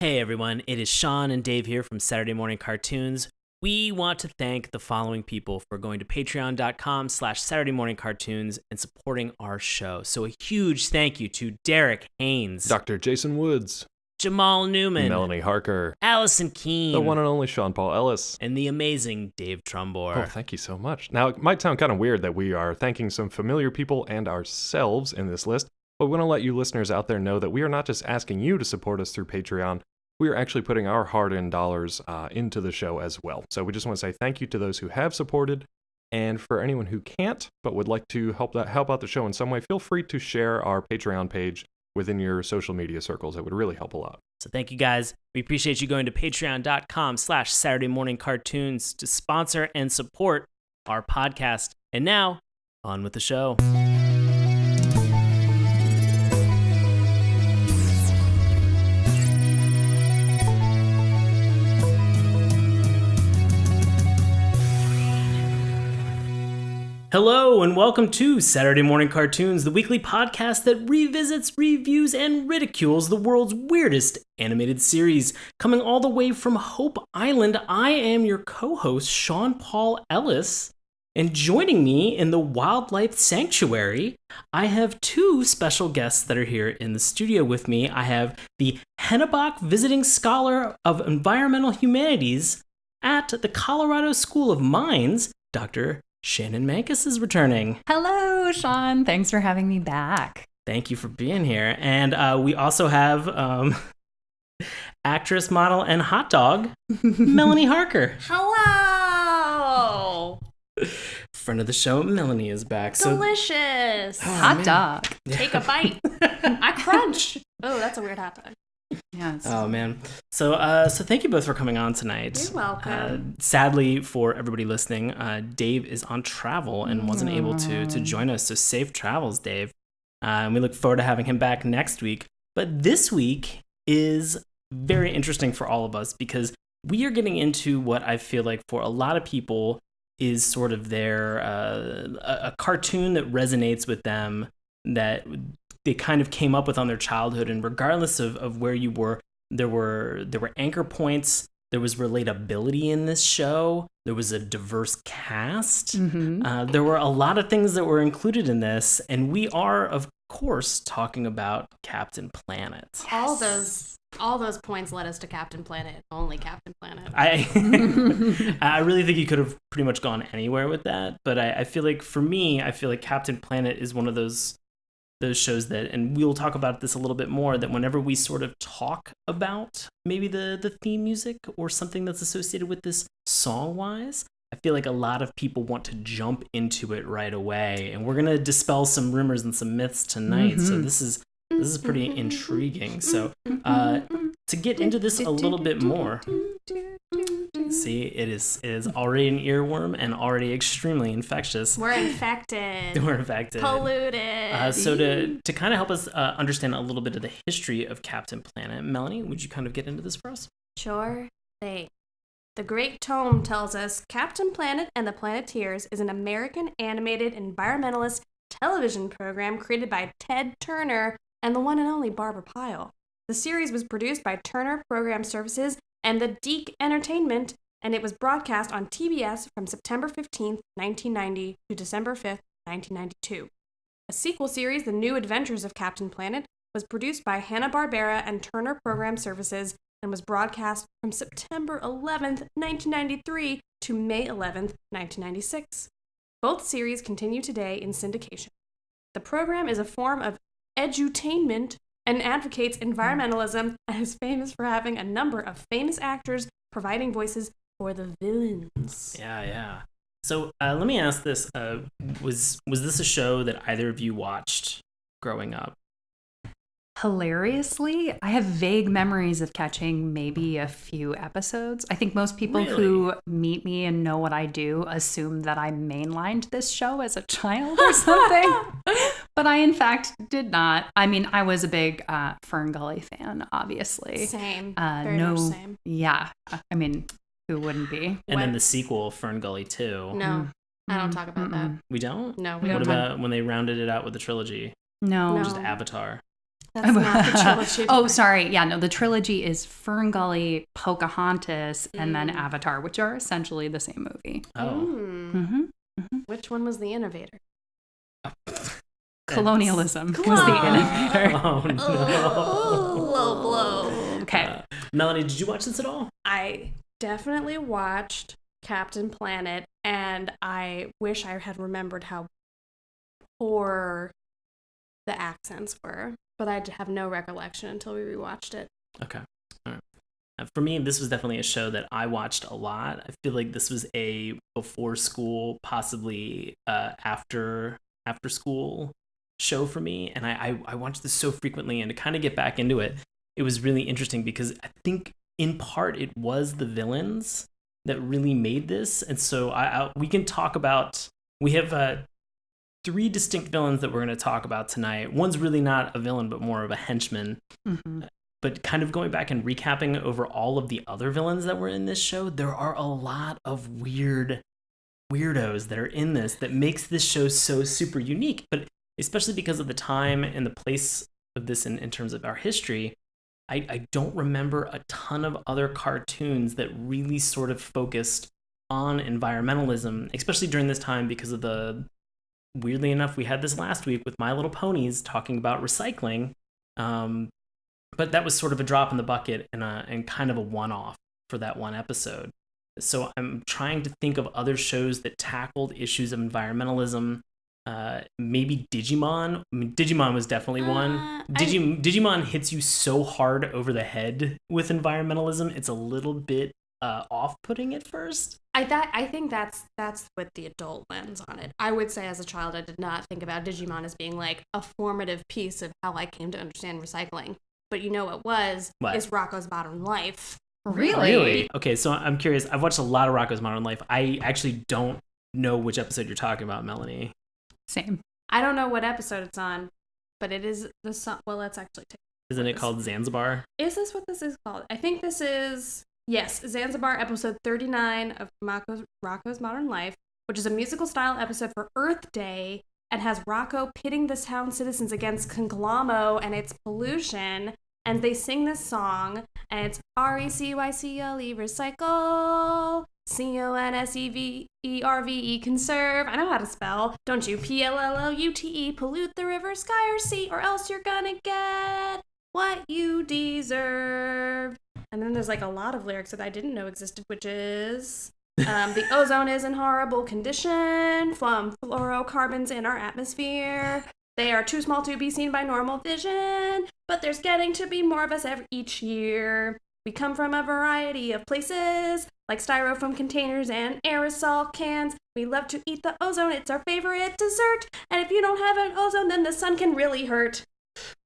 Hey everyone, it is Sean and Dave here from Saturday Morning Cartoons. We want to thank the following people for going to patreon.com/Saturday Morning Cartoons and supporting our show. So a huge thank you to Derek Haynes, Dr. Jason Woods, Jamal Newman, Melanie Harker, Allison Keene, the one and only Sean Paul Ellis, and the amazing Dave Trumbore. Oh, thank you so much. Now, it might sound kind of weird that we are thanking some familiar people and ourselves in this list, but we want to let you listeners out there know that we are not just asking you to support us through Patreon. We are actually putting our hard-earned dollars into the show as well. So we just want to say thank you to those who have supported, and for anyone who can't but would like to help out the show in some way, feel free to share our Patreon page within your social media circles. It would really help a lot. So thank you guys. We appreciate you going to patreon.com/Saturday Morning Cartoons to sponsor and support our podcast. And now, on with the show. Hello and welcome to Saturday Morning Cartoons, the weekly podcast that revisits, reviews, and ridicules the world's weirdest animated series. Coming all the way from Hope Island, I am your co-host, Sean Paul Ellis. And joining me in the Wildlife Sanctuary, I have two special guests that are here in the studio with me. I have the Hennebach Visiting Scholar of Environmental Humanities at the Colorado School of Mines, Dr. Shannon Mancus is returning. Hello, Sean. Thanks for having me back. Thank you for being here. And we also have actress, model, and hot dog, Melanie Harker. Hello! Friend of the show, Melanie is back. Delicious! Hot dog. Take a bite. I crunch. Oh, that's a weird hot dog. Yes. Oh, man. So thank you both for coming on tonight. You're welcome. Sadly, for everybody listening, Dave is on travel and wasn't able to join us. So safe travels, Dave. And we look forward to having him back next week. But this week is very interesting for all of us because we are getting into what I feel like for a lot of people is sort of their a cartoon that resonates with them, that they kind of came up with on their childhood, and regardless of where you were, there were anchor points. There was relatability in this show. There was a diverse cast. Mm-hmm. There were a lot of things that were included in this, and we are, of course, talking about Captain Planet. Yes. All those points led us to Captain Planet. Only Captain Planet. I really think you could have pretty much gone anywhere with that, but I feel like for me, I feel like Captain Planet is one of those shows that, and we'll talk about this a little bit more, that whenever we sort of talk about maybe the theme music or something that's associated with this song-wise, I feel like a lot of people want to jump into it right away, and we're going to dispel some rumors and some myths tonight, so this is pretty intriguing. So to get into this a little bit more, see, it is already an earworm and already extremely infectious. We're infected. Polluted. So to kind of help us understand a little bit of the history of Captain Planet, Melanie, would you kind of get into this for us? Sure thing. The Great Tome tells us Captain Planet and the Planeteers is an American animated environmentalist television program created by Ted Turner and the one and only Barbara Pyle. The series was produced by Turner Program Services and the Deke Entertainment, and it was broadcast on TBS from September 15th, 1990 to December 5th, 1992. A sequel series, The New Adventures of Captain Planet, was produced by Hanna-Barbera and Turner Program Services and was broadcast from September 11th, 1993 to May 11th, 1996. Both series continue today in syndication. The program is a form of edutainment and advocates environmentalism and is famous for having a number of famous actors providing voices for the villains. Yeah. So let me ask this: was this a show that either of you watched growing up? Hilariously, I have vague memories of catching maybe a few episodes. I think most people who meet me and know what I do assume that I mainlined this show as a child or something. But I, in fact, did not. I mean, I was a big Fern Gully fan, obviously. Same. Very much same. Yeah. I mean, who wouldn't be? And then the sequel, Fern Gully 2. No, I don't talk about that. We don't? No, we don't. What about when they rounded it out with the trilogy? No. Just Avatar? That's not the trilogy. Oh, sorry. Yeah, no, the trilogy is Ferngully, Pocahontas, and then Avatar, which are essentially the same movie. Oh. Which one was the innovator? Colonialism was the innovator. Oh, no. Low blow. Okay. Melanie, did you watch this at all? I definitely watched Captain Planet, and I wish I had remembered how poor the accents were, but I have no recollection until we rewatched it. Okay. All right. For me, this was definitely a show that I watched a lot. I feel like this was a before school, possibly after school show for me, and I watched this so frequently, and to kind of get back into it, it was really interesting because I think in part it was the villains that really made this. And so we can talk about, we have 3 distinct villains that we're going to talk about tonight. One's really not a villain, but more of a henchman. Mm-hmm. But kind of going back and recapping over all of the other villains that were in this show, there are a lot of weirdos that are in this that makes this show so super unique. But especially because of the time and the place of this in terms of our history, I don't remember a ton of other cartoons that really sort of focused on environmentalism, especially during this time because of weirdly enough, we had this last week with My Little Ponies talking about recycling. But that was sort of a drop in the bucket and kind of a one-off for that one episode. So I'm trying to think of other shows that tackled issues of environmentalism. Maybe Digimon. I mean, Digimon was definitely one. Digimon hits you so hard over the head with environmentalism. It's a little bit off-putting at first. I think that's with the adult lens on it. I would say as a child, I did not think about Digimon as being like a formative piece of how I came to understand recycling. But you know what is Rocko's Modern Life. Really? Okay, so I'm curious. I've watched a lot of Rocko's Modern Life. I actually don't know which episode you're talking about, Melanie. Same. I don't know what episode it's on, but it is the song. Well, let's actually take. Isn't it called Zanzibar? Is this what this is called? I think this is, yes, Zanzibar, episode 39 of Rocko's Modern Life, which is a musical style episode for Earth Day and has Rocco pitting the town citizens against Conglommo and its pollution. And they sing this song, and it's RECYCLE, recycle, CONSEVERVE, conserve. I know how to spell. Don't you? PLLOUTE, pollute the river, sky, or sea, or else you're gonna get what you deserve. And then there's like a lot of lyrics that I didn't know existed, which is the ozone is in horrible condition from fluorocarbons in our atmosphere. They are too small to be seen by normal vision, but there's getting to be more of us each year. We come from a variety of places, like styrofoam containers and aerosol cans. We love to eat the ozone. It's our favorite dessert. And if you don't have an ozone, then the sun can really hurt.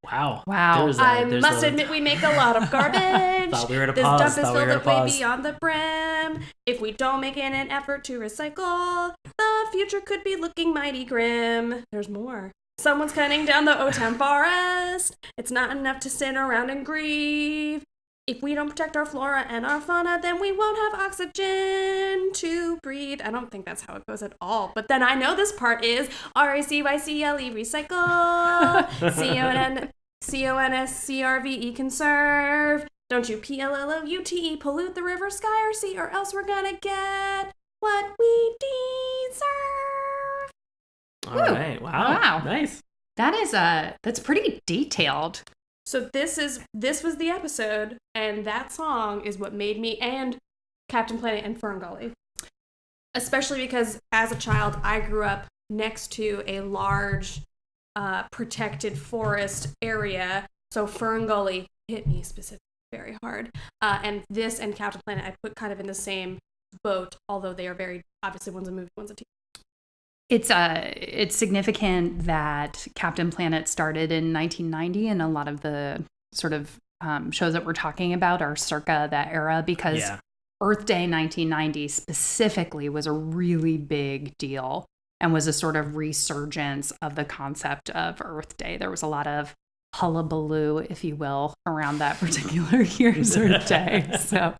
Wow. I must admit we make a lot of garbage. Thought we were at a this pause. dump is filled up way beyond the brim. If we don't make an effort to recycle, the future could be looking mighty grim. There's more. Someone's cutting down the O-Town forest. It's not enough to sit around and grieve. If we don't protect our flora and our fauna, then we won't have oxygen to breathe. I don't think that's how it goes at all. But then I know this part is RECYCLE, recycle, CONSCRVE, conserve. Don't you PLLOUTE, pollute the river, sky, or sea, or else we're gonna get what we deserve. All right. Wow. Nice. That's pretty detailed. So this was the episode, and that song is what made me and Captain Planet and Ferngully. Especially because as a child, I grew up next to a large protected forest area, so Ferngully hit me specifically very hard. And this and Captain Planet I put kind of in the same boat, although they are very, obviously one's a movie, one's a TV. It's significant that Captain Planet started in 1990, and a lot of the sort of shows that we're talking about are circa that era, because Earth Day 1990 specifically was a really big deal and was a sort of resurgence of the concept of Earth Day. There was a lot of hullabaloo, if you will, around that particular year's Earth Day. So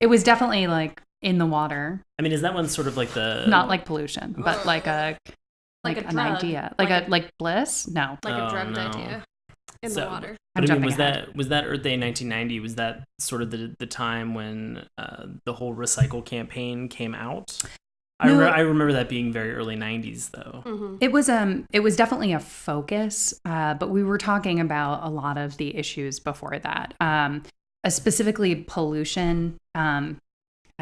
it was definitely like in the water. I mean, is that one sort of like the not like pollution, but like an idea, like bliss? No, like a drugged idea. in the water. But I mean, was that Earth Day 1990? Was that sort of the time when the whole recycle campaign came out? No. I remember that being very early 90s, though. Mm-hmm. It was definitely a focus, but we were talking about a lot of the issues before that, specifically pollution. I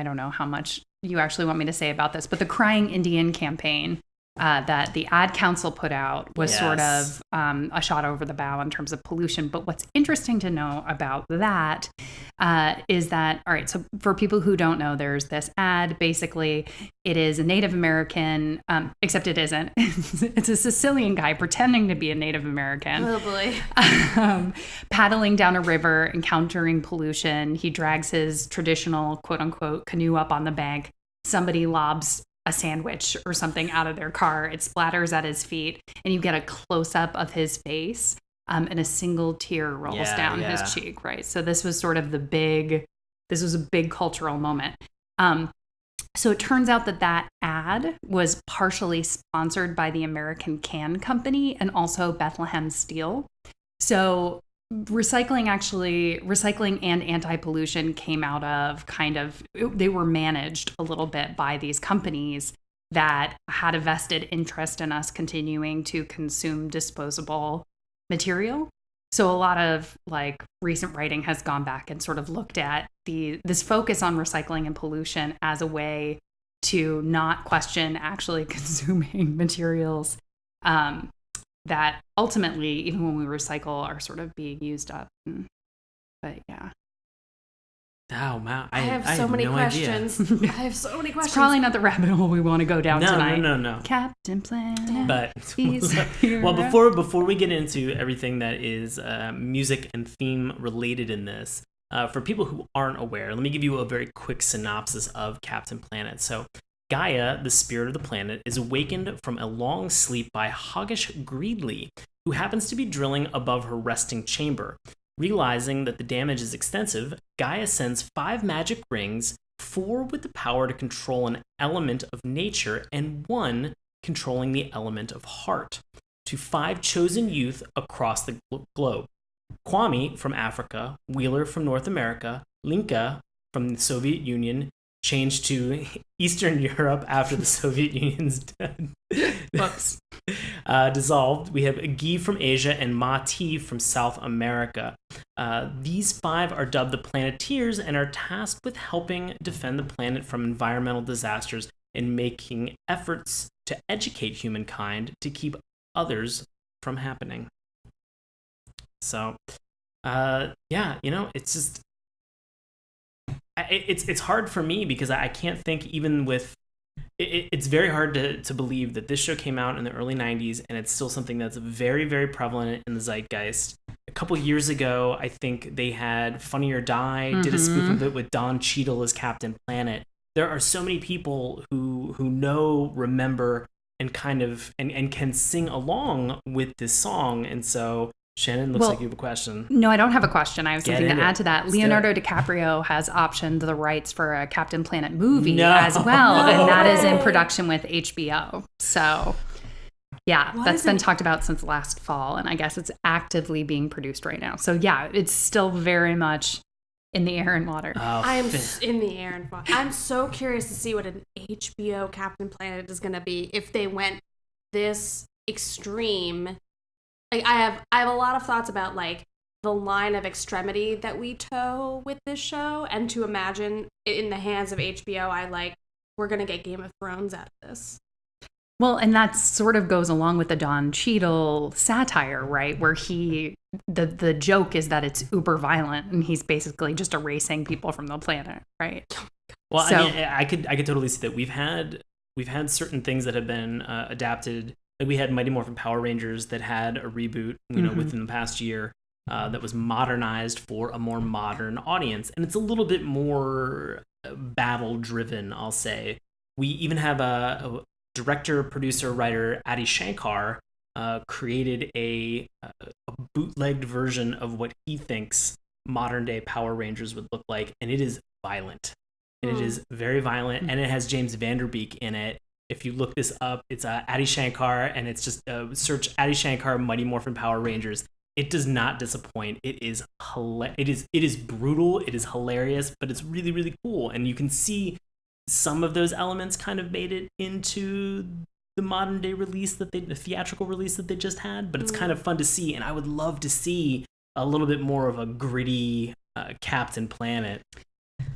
don't know how much you actually want me to say about this, but the Crying Indian campaign that the Ad Council put out was sort of a shot over the bow in terms of pollution. But what's interesting to know about that is that, all right, so for people who don't know, there's this ad. Basically, it is a Native American, except it isn't. It's a Sicilian guy pretending to be a Native American. Oh, boy. Paddling down a river, encountering pollution. He drags his traditional, quote unquote, canoe up on the bank. Somebody lobs a sandwich or something out of their car. It splatters at his feet, and you get a close-up of his face, and a single tear rolls down his cheek, right? So this was sort of a big cultural moment. So it turns out that ad was partially sponsored by the American Can Company and also Bethlehem Steel. So recycling and anti-pollution came out of they were managed a little bit by these companies that had a vested interest in us continuing to consume disposable material. So a lot of recent writing has gone back and sort of looked at this focus on recycling and pollution as a way to not question actually consuming materials that ultimately, even when we recycle, are sort of being used up. But yeah. Oh, wow. I have so many questions. I have so many questions. It's probably not the rabbit hole we want to go down tonight. No. Captain Planet. But well, before we get into everything that is music and theme related in this, for people who aren't aware, let me give you a very quick synopsis of Captain Planet. So Gaia, the spirit of the planet, is awakened from a long sleep by Hoggish Greedley, who happens to be drilling above her resting chamber. Realizing that the damage is extensive, Gaia sends 5 magic rings, 4 with the power to control an element of nature and 1 controlling the element of heart, to 5 chosen youth across the globe. Kwame from Africa, Wheeler from North America, Linka from the Soviet Union, changed to Eastern Europe after the Soviet Union's dissolved. We have Agi from Asia and Ma-Ti from South America. These 5 are dubbed the Planeteers and are tasked with helping defend the planet from environmental disasters and making efforts to educate humankind to keep others from happening. So, it's just... It's hard for me because I can't think, even with it's very hard to believe that this show came out in the early 90s and it's still something that's very, very prevalent in the zeitgeist. A couple years ago, I think they had Funny or Die, did a spoof of it with Don Cheadle as Captain Planet. There are so many people who know, remember, and kind of and can sing along with this song. And so Shannon, looks like you have a question. No, I don't have a question. I have something to add to that. Leonardo DiCaprio has optioned the rights for a Captain Planet movie as well, and that is in production with HBO. So, yeah, that's been talked about since last fall, and I guess it's actively being produced right now. So, yeah, it's still very much in the air and water. I am in the air and water. I'm so curious to see what an HBO Captain Planet is going to be if they went this extreme. I have a lot of thoughts about the line of extremity that we toe with this show, and to imagine it in the hands of HBO, we're gonna get Game of Thrones out of this. Well, and that sort of goes along with the Don Cheadle satire, right? Where the joke is that it's uber violent, and he's basically just erasing people from the planet, right? Well, so, I mean, I could totally see that. We've had certain things that have been adapted. Like we had Mighty Morphin Power Rangers that had a reboot, within the past year that was modernized for a more modern audience. And it's a little bit more battle-driven, I'll say. We even have a director, producer, writer, Adi Shankar, created a bootlegged version of what he thinks modern-day Power Rangers would look like. And it is violent. And it is very violent. And it has James Vanderbeek in it. If you look this up, it's Adi Shankar, and it's just search Adi Shankar Mighty Morphin Power Rangers. it does not disappoint. It is brutal, it is hilarious, but it's really, really cool. And you can see some of those elements kind of made it into the modern day release the theatrical release that they just had, but it's kind of fun to see. And I would love to see a little bit more of a gritty Captain Planet.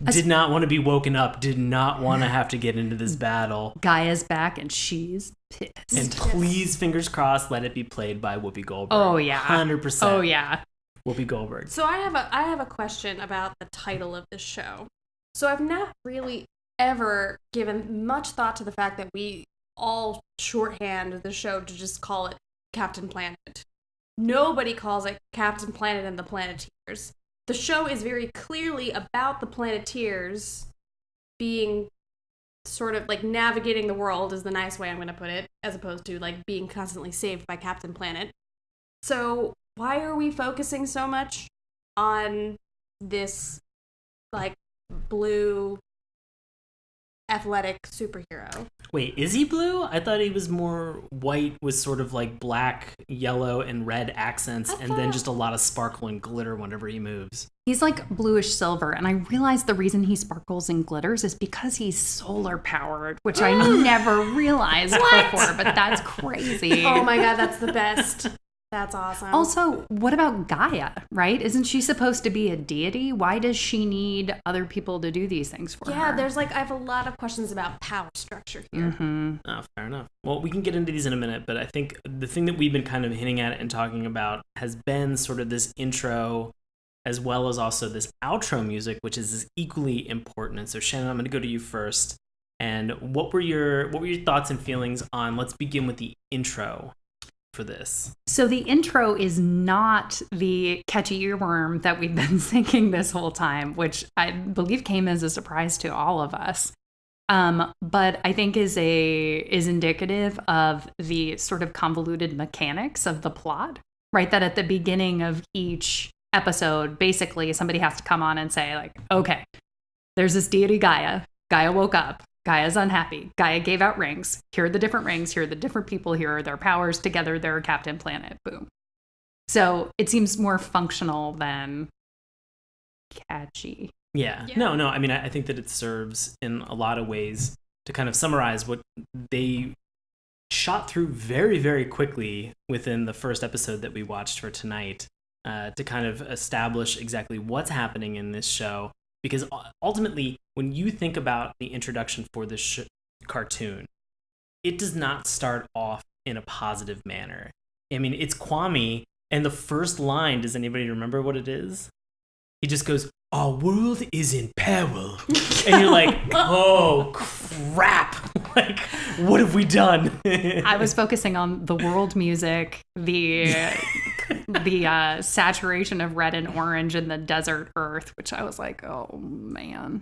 Did not want to be woken up, did not want to have to get into this battle. Gaia's back and she's pissed. And please, fingers crossed, let it be played by Whoopi Goldberg. Oh, yeah. 100%. Oh, yeah. Whoopi Goldberg. So I have a question about the title of this show. So I've not really ever given much thought to the fact that we all shorthand the show to just call it Captain Planet. Nobody calls it Captain Planet and the Planeteers. The show is very clearly about the Planeteers being sort of like navigating the world is the nice way I'm going to put it, as opposed to like being constantly saved by Captain Planet. So why are we focusing so much on this like blue athletic superhero? Wait, is he blue? I thought he was more white with sort of like black, yellow, and red accents, and then just a lot of sparkle and glitter whenever he moves. He's like bluish silver, and I realized the reason he sparkles and glitters is because he's solar powered, which I never realized before, but that's crazy. Oh my god, that's the best. That's awesome. Also, what about Gaia, right? Isn't she supposed to be a deity? Why does she need other people to do these things for her? Yeah, there's like, I have a lot of questions about power structure here. Mm-hmm. Oh, fair enough. Well, we can get into these in a minute, but I think the thing that we've been kind of hinting at and talking about has been sort of this intro as well as also this outro music, which is equally important. And so, Shannon, I'm going to go to you first. And what were your thoughts and feelings on, let's begin with the intro for this? So the intro is not the catchy earworm that we've been singing this whole time, which I believe came as a surprise to all of us. But I think is indicative of the sort of convoluted mechanics of the plot, right? That at the beginning of each episode, basically somebody has to come on and say like, okay, there's this deity Gaia. Gaia woke up. Gaia's unhappy. Gaia gave out rings. Here are the different rings. Here are the different people. Here are their powers. Together, they're Captain Planet. Boom. So it seems more functional than catchy. Yeah. No. I mean, I think that it serves in a lot of ways to kind of summarize what they shot through very, very quickly within the first episode that we watched for tonight to kind of establish exactly what's happening in this show. Because ultimately, when you think about the introduction for this cartoon, it does not start off in a positive manner. I mean, it's Kwame, and the first line, does anybody remember what it is? He just goes, "Our world is in peril." And you're like, oh, crap. Like, what have we done? I was focusing on the world music, the saturation of red and orange in the desert earth, which I was like, oh man.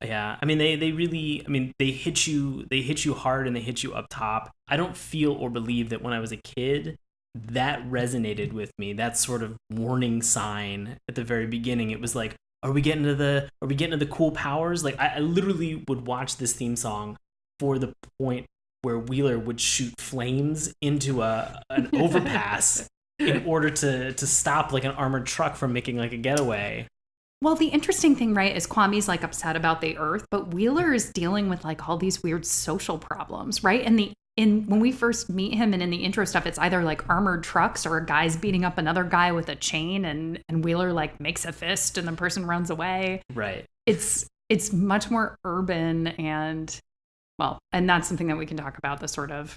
Yeah. I mean, they really, I mean, they hit you hard and they hit you up top. I don't feel or believe that when I was a kid, that resonated with me. That sort of warning sign at the very beginning. It was like, are we getting to the cool powers? Like, I literally would watch this theme song for the point where Wheeler would shoot flames into an overpass in order to stop like an armored truck from making like a getaway. Well, the interesting thing, right, is Kwame's like upset about the Earth, but Wheeler is dealing with like all these weird social problems, right? And when we first meet him and in the intro stuff, it's either like armored trucks or a guy's beating up another guy with a chain, and Wheeler like makes a fist and the person runs away. Right. It's much more urban and that's something that we can talk about, the sort of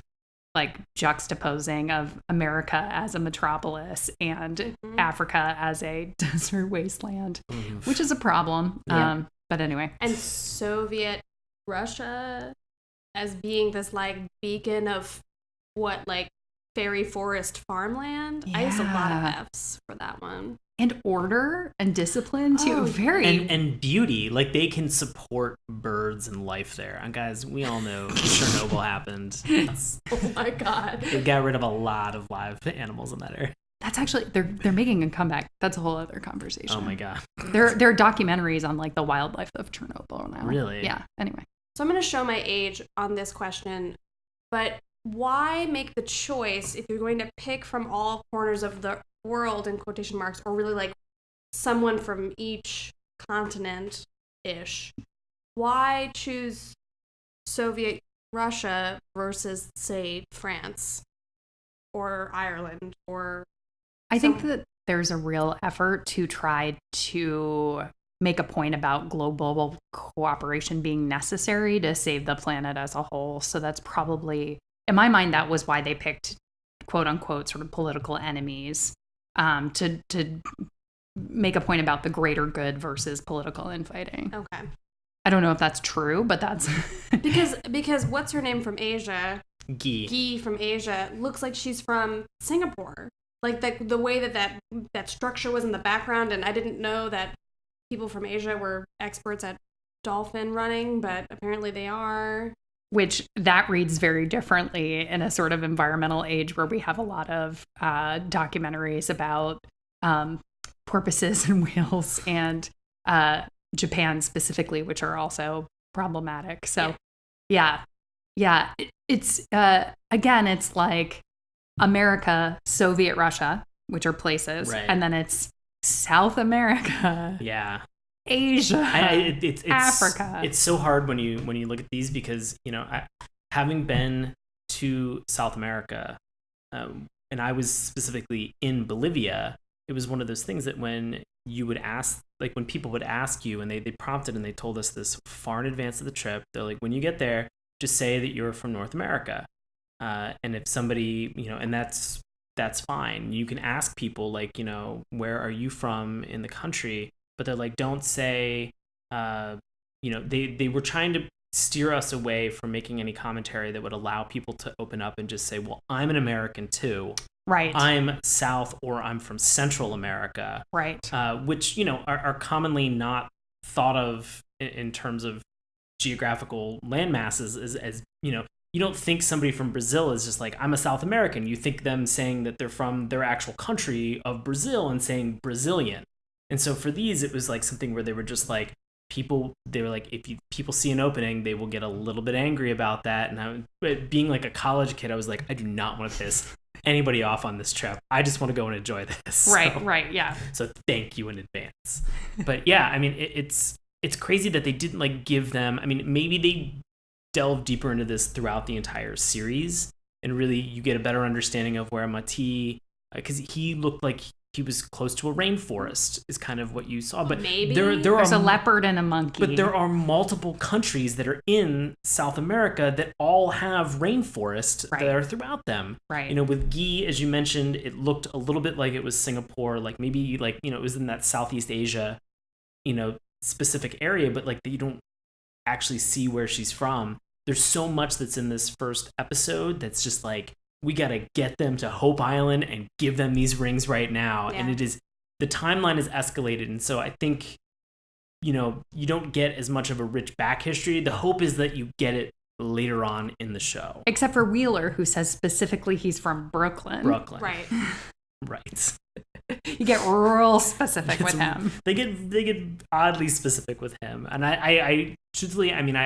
like juxtaposing of America as a metropolis and Africa as a desert wasteland, which is a problem. Yeah. But anyway. And Soviet Russia as being this like beacon of what, like fairy forest farmland. I used a lot of F's for that one. And order and discipline too. And beauty. Like they can support birds and life there. And guys, we all know Chernobyl happened. Oh my god. They got rid of a lot of live animals in that area. That's actually they're making a comeback. That's a whole other conversation. Oh my god. There are documentaries on like the wildlife of Chernobyl now. Really? Yeah. Anyway. So I'm going to show my age on this question, but why make the choice if you're going to pick from all corners of the world in quotation marks, or really like someone from each continent-ish, why choose Soviet Russia versus, say, France or Ireland or I think that there's a real effort to try to make a point about global cooperation being necessary to save the planet as a whole. So that's probably, in my mind, that was why they picked quote unquote sort of political enemies, to make a point about the greater good versus political infighting. Okay. I don't know if that's true, but that's because what's her name from Asia? Guy from Asia looks like she's from Singapore. Like the way that structure was in the background, and I didn't know that people from Asia were experts at dolphin running, but apparently they are. Which that reads very differently in a sort of environmental age where we have a lot of documentaries about porpoises and whales and Japan specifically, which are also problematic. So yeah. It's again, it's like America, Soviet Russia, which are places, right. And then it's South America, Asia, it's Africa. It's so hard when you look at these because having been to South America, and I was specifically in Bolivia, it was one of those things that when you would ask, like when people would ask you, and they prompted and they told us this far in advance of the trip, they're like, when you get there, just say that you're from North America. And if somebody, and that's fine. You can ask people like, where are you from in the country? But they're like, don't say, they were trying to steer us away from making any commentary that would allow people to open up and just say, well, I'm an American too. Right. I'm South or I'm from Central America. Right. Which, are commonly not thought of in terms of geographical landmasses as you don't think somebody from Brazil is just like, I'm a South American. You think them saying that they're from their actual country of Brazil and saying Brazilian. And so for these, it was like something where they were just like, they were like, if people see an opening, they will get a little bit angry about that. And being like a college kid, I was like, I do not want to piss anybody off on this trip. I just want to go and enjoy this. Right, yeah. So thank you in advance. But yeah, I mean, it's crazy that they didn't like give them, I mean, maybe they delve deeper into this throughout the entire series, and really you get a better understanding of where Mati, because he looked like he was close to a rainforest is kind of what you saw. But maybe there's a leopard and a monkey. But there are multiple countries that are in South America that all have rainforest that are throughout them. Right. With Guy, as you mentioned, it looked a little bit like it was Singapore, like maybe like, it was in that Southeast Asia, specific area, but like you don't actually see where she's from. There's so much that's in this first episode that's just like, we got to get them to Hope Island and give them these rings right now. Yeah. And the timeline is escalated. And so I think, you don't get as much of a rich back history. The hope is that you get it later on in the show. Except for Wheeler, who says specifically he's from Brooklyn. Right. Right. You get real specific with him. They get oddly specific with him. And I truthfully, I mean,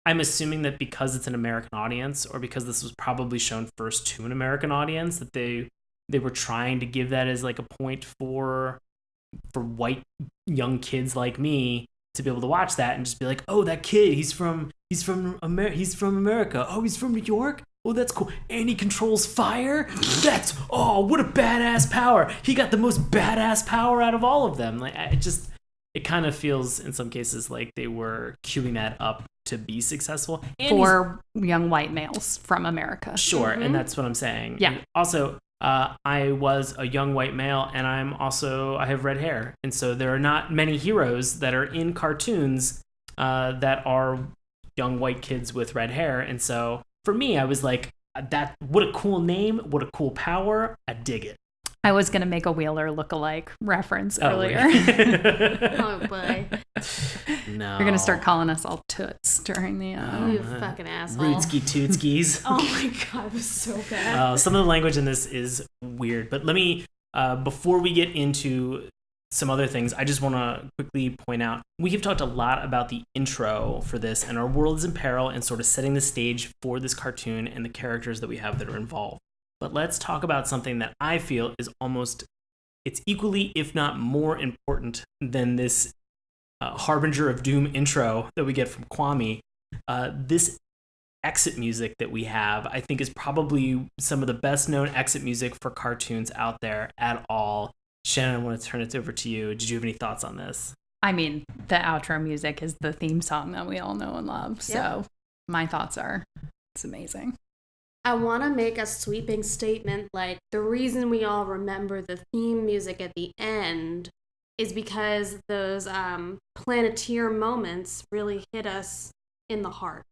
I'm assuming that because it's an American audience, or because this was probably shown first to an American audience, that they were trying to give that as like a point for white young kids like me to be able to watch that and just be like, oh, that kid, he's from America. Oh, he's from New York. Oh, that's cool. And he controls fire. What a badass power. He got the most badass power out of all of them. Like it kind of feels in some cases like they were queuing that up to be successful. And for young white males from America. Sure, mm-hmm. And that's what I'm saying. Yeah. And also, I was a young white male, and I have red hair. And so there are not many heroes that are in cartoons that are young white kids with red hair. And so for me, I was like, what a cool name, what a cool power. I dig it. I was going to make a Wheeler lookalike reference earlier. Oh, boy. No. You're going to start calling us all toots during the... You fucking asshole. Rootski tootskis. Oh, my God. It was so bad. Some of the language in this is weird. But let me, before we get into some other things, I just want to quickly point out, we have talked a lot about the intro for this and our world is in peril and sort of setting the stage for this cartoon and the characters that we have that are involved. But let's talk about something that I feel is almost it's equally, if not more important than this Harbinger of Doom intro that we get from Kwame. This exit music that we have, I think, is probably some of the best known exit music for cartoons out there at all. Shannon, I want to turn it over to you. Did you have any thoughts on this? I mean, the outro music is the theme song that we all know and love. So my thoughts are, it's amazing. I want to make a sweeping statement, like, the reason we all remember the theme music at the end is because those Planeteer moments really hit us in the heart,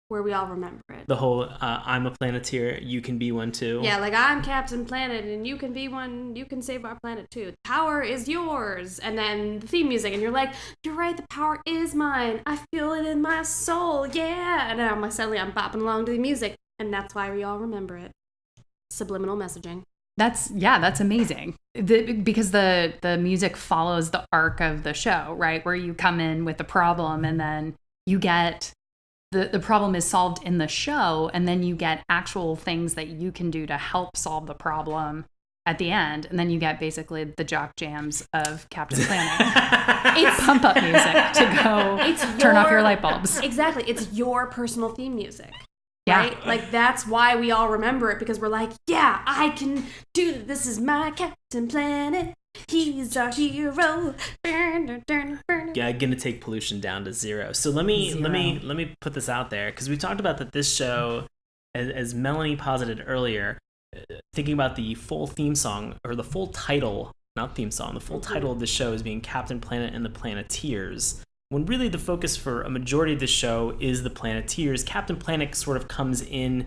where we all remember it. The whole, I'm a Planeteer, you can be one too. Yeah, like, I'm Captain Planet, and you can be one, you can save our planet too. The power is yours. And then the theme music, and you're like, you're right, the power is mine. I feel it in my soul, yeah. And now suddenly I'm bopping along to the music. And that's why we all remember it. Subliminal messaging. That's amazing. Because the music follows the arc of the show, right? Where you come in with the problem and then you get the problem is solved in the show, and then you get actual things that you can do to help solve the problem at the end. And then you get basically the jock jams of Captain Planet. It's pump up music to go turn off your light bulbs. Exactly. It's your personal theme music. Yeah. Right? Like, that's why we all remember it, because we're like, yeah, I can do this. This is my Captain Planet. He's our hero. Yeah, gonna take pollution down to zero. So let me put this out there, because we talked about that this show, as Melanie posited earlier, thinking about the full theme song, or the full title, not theme song, the full title of the show is being Captain Planet and the Planeteers. When really the focus for a majority of the show is the Planeteers. Captain Planet sort of comes in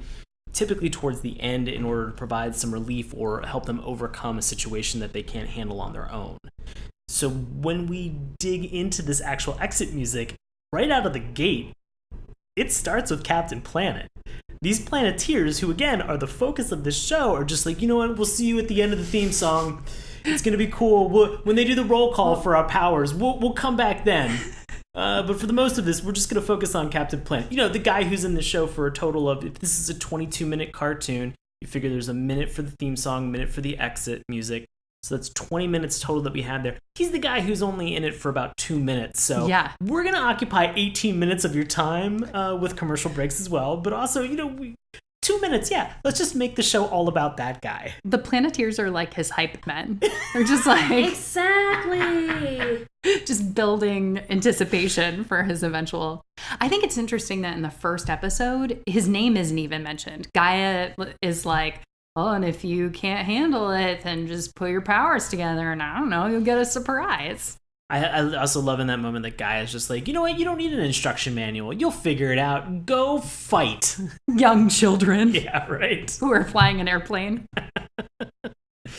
typically towards the end in order to provide some relief or help them overcome a situation that they can't handle on their own. So when we dig into this actual exit music, right out of the gate, it starts with Captain Planet. These Planeteers, who again are the focus of this show, are just like, you know what, we'll see you at the end of the theme song. It's going to be cool. When they do the roll call for our powers, we'll come back then. But for the most of this, we're just going to focus on Captain Planet. You know, the guy who's in the show for a total of, if this is a 22-minute cartoon, you figure there's a minute for the theme song, minute for the exit music. So that's 20 minutes total that we had there. He's the guy who's only in it for about 2 minutes. So we're going to occupy 18 minutes of your time with commercial breaks as well. But also, you know, 2 minutes, let's just make the show all about that guy. The Planeteers are like his hype men. They're just like... Exactly! Just building anticipation for his eventual... I think it's interesting that in the first episode, his name isn't even mentioned. Gaia is like, oh, and if you can't handle it, then just put your powers together and I don't know, you'll get a surprise. I also love in that moment that Guy is just like, you know what, you don't need an instruction manual. You'll figure it out. Go fight. Young children. Yeah, right. Who are flying an airplane.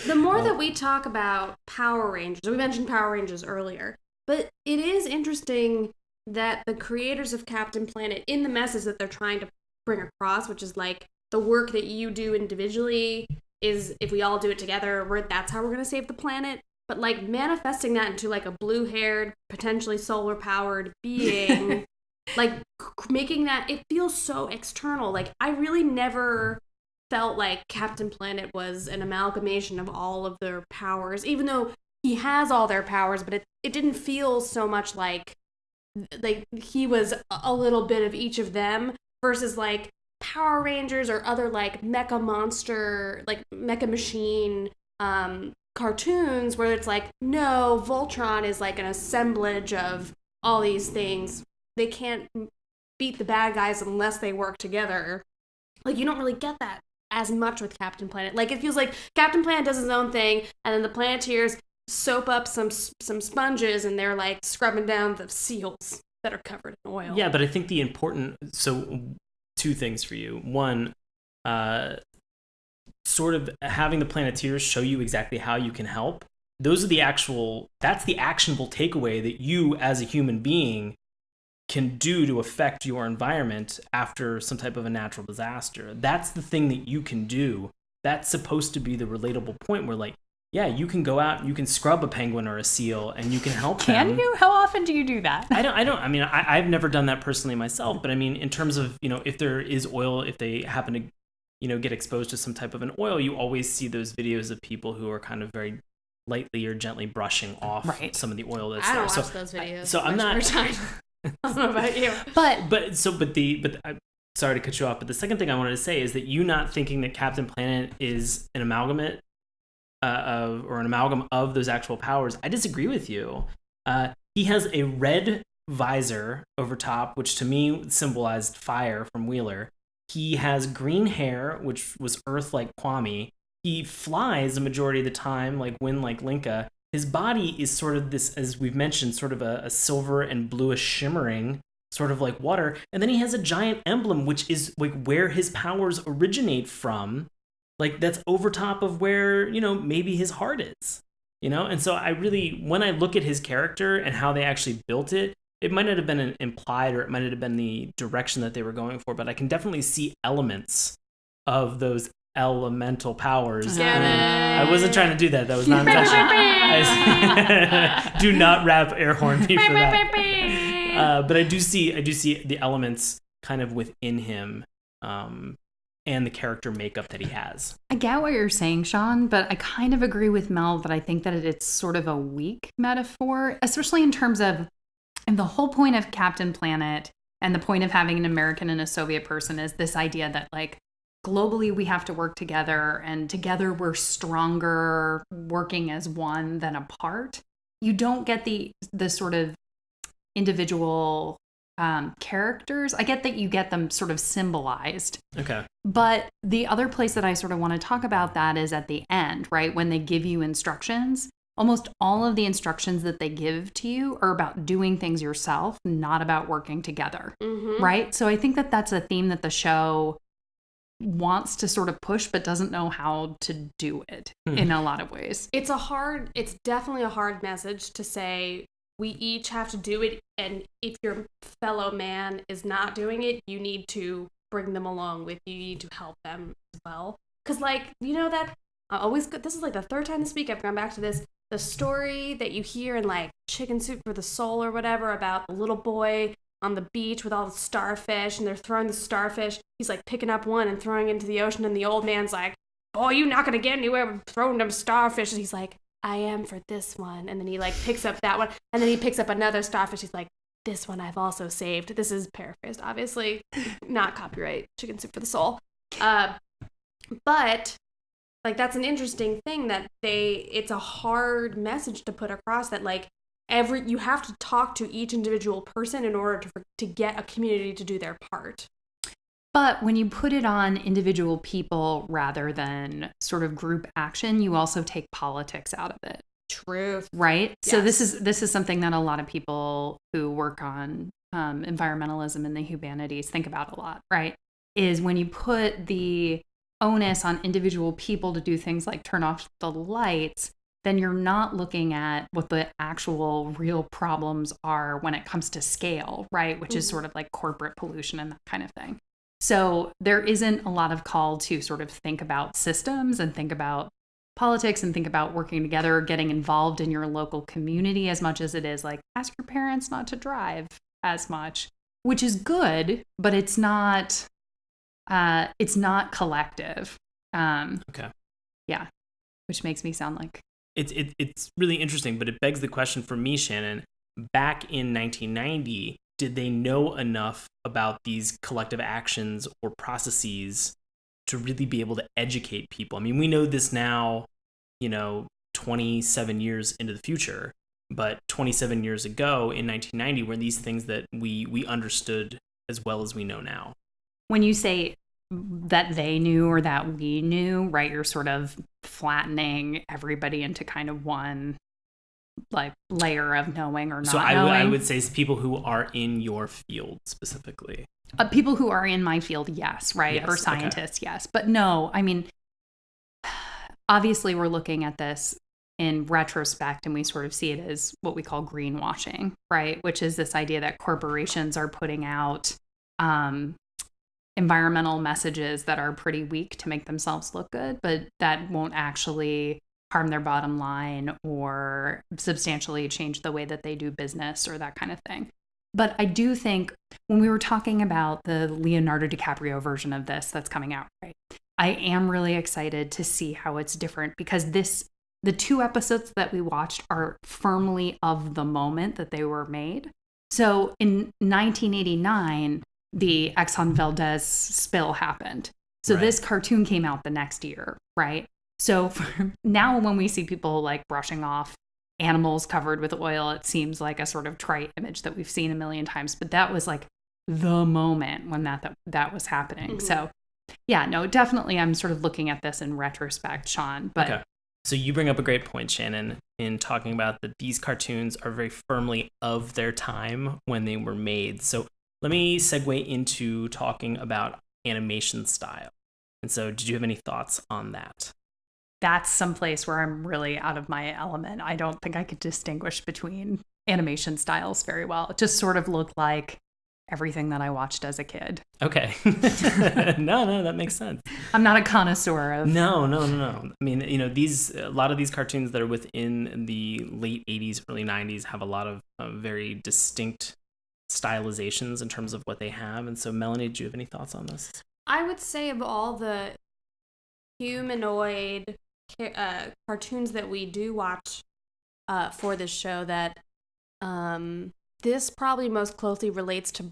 The more that we talk about Power Rangers, we mentioned Power Rangers earlier, but it is interesting that the creators of Captain Planet, in the message that they're trying to bring across, which is like the work that you do individually is, if we all do it together, that's how we're going to save the planet. But, like, manifesting that into, like, a blue-haired, potentially solar-powered being, like, making that, it feels so external. Like, I really never felt like Captain Planet was an amalgamation of all of their powers, even though he has all their powers, but it didn't feel so much like he was a little bit of each of them versus, like, Power Rangers or other, like, mecha monster, like, mecha machine, cartoons where it's like, no, Voltron is like an assemblage of all these things. They can't beat the bad guys unless they work together. Like, you don't really get that as much with Captain Planet. Like, it feels like Captain Planet does his own thing, and then the Planeteers soap up some sponges, and they're like scrubbing down the seals that are covered in oil. Yeah, but I think so 2 things for you. One, sort of having the Planeteers show you exactly how you can help. That's the actionable takeaway that you as a human being can do to affect your environment after some type of a natural disaster. That's the thing that you can do. That's supposed to be the relatable point where, like, yeah, you can go out and you can scrub a penguin or a seal and you can help them. Can you? How often do you do that? I mean, I've never done that personally myself, but I mean, in terms of, you know, if there is oil, if they happen to, you know, get exposed to some type of an oil, you always see those videos of people who are kind of very lightly or gently brushing off some of the oil that's I there. don't watch those videos. So I'm not. I don't know about you. But I'm sorry to cut you off. But the second thing I wanted to say is that you not thinking that Captain Planet is an amalgamate or an amalgam of those actual powers. I disagree with you. He has a red visor over top, which to me symbolized fire from Wheeler. He has green hair, which was Earth like Kwame. He flies the majority of the time, like wind, like Linka. His body is sort of this, as we've mentioned, sort of a silver and bluish shimmering, sort of like water. And then he has a giant emblem, which is like where his powers originate from. Like that's over top of where, maybe his heart is, And so when I look at his character and how they actually built it, it might not have been implied or it might not have been the direction that they were going for, but I can definitely see elements of those elemental powers. I wasn't trying to do that. That was not intentional. Do not rap air horn me for that. But I do see the elements kind of within him, and the character makeup that he has. I get what you're saying, Sean, but I kind of agree with Mel that I think that it's sort of a weak metaphor, especially in terms of the whole point of Captain Planet and the point of having an American and a Soviet person is this idea that like globally we have to work together and together we're stronger working as one than apart. You don't get the sort of individual characters. I get that you get them sort of symbolized. Okay. But the other place that I sort of want to talk about that is at the end, right? When they give you instructions, almost all of the instructions that they give to you are about doing things yourself, not about working together, right? So I think that that's a theme that the show wants to sort of push, but doesn't know how to do it in a lot of ways. It's definitely a hard message to say, we each have to do it, and if your fellow man is not doing it, you need to bring them along with you. You need to help them as well. Because, that I always, this is like the third time this week I've gone back to this, the story that you hear in like Chicken Soup for the Soul or whatever about the little boy on the beach with all the starfish, and they're throwing the starfish. He's like picking up one and throwing it into the ocean, and the old man's like, "Boy, you're not gonna get anywhere with throwing them starfish." And he's like, "I am for this one." And then he like picks up that one, and then he picks up another starfish. He's like, "This one I've also saved." This is paraphrased, obviously, not copyright Chicken Soup for the Soul. But like that's an interesting thing that it's a hard message to put across that like you have to talk to each individual person in order to get a community to do their part. But when you put it on individual people rather than sort of group action, you also take politics out of it. Truth. Right? Yes. So this is something that a lot of people who work on environmentalism and the humanities think about a lot, right? Is when you put the onus on individual people to do things like turn off the lights, then you're not looking at what the actual real problems are when it comes to scale, right? Which is sort of like corporate pollution and that kind of thing. So there isn't a lot of call to sort of think about systems and think about politics and think about working together or getting involved in your local community as much as it is like ask your parents not to drive as much, which is good, but it's not collective. Okay. Yeah. Which makes me sound like it's really interesting, but it begs the question for me, Shannon, back in 1990, did they know enough about these collective actions or processes to really be able to educate people? I mean, we know this now, 27 years into the future, but 27 years ago in 1990 were these things that we understood as well as we know now. When you say that they knew or that we knew, right, you're sort of flattening everybody into kind of one like layer of knowing or not knowing. So I would say it's people who are in your field specifically. People who are in my field, yes, right? Yes, or scientists, yes. But no, I mean, obviously we're looking at this in retrospect and we sort of see it as what we call greenwashing, right? Which is this idea that corporations are putting out environmental messages that are pretty weak to make themselves look good, but that won't actually harm their bottom line or substantially change the way that they do business or that kind of thing. But I do think when we were talking about the Leonardo DiCaprio version of this that's coming out, right? I am really excited to see how it's different because this the 2 episodes that we watched are firmly of the moment that they were made. So in 1989, the Exxon Valdez spill happened. So this cartoon came out the next year, right? So now when we see people like brushing off animals covered with oil, it seems like a sort of trite image that we've seen a million times. But that was like the moment when that was happening. Mm-hmm. So yeah, no, definitely I'm sort of looking at this in retrospect, Sean. But okay. So you bring up a great point, Shannon, in talking about that these cartoons are very firmly of their time when they were made. So let me segue into talking about animation style. And so did you have any thoughts on that? That's someplace where I'm really out of my element. I don't think I could distinguish between animation styles very well. It just sort of looked like everything that I watched as a kid. Okay. No, that makes sense. I'm not a connoisseur of... No. I mean, a lot of these cartoons that are within the late 80s, early 90s have a lot of very distinct stylizations in terms of what they have. And so, Melanie, do you have any thoughts on this? I would say of all the humanoid cartoons that we do watch for this show, that this probably most closely relates to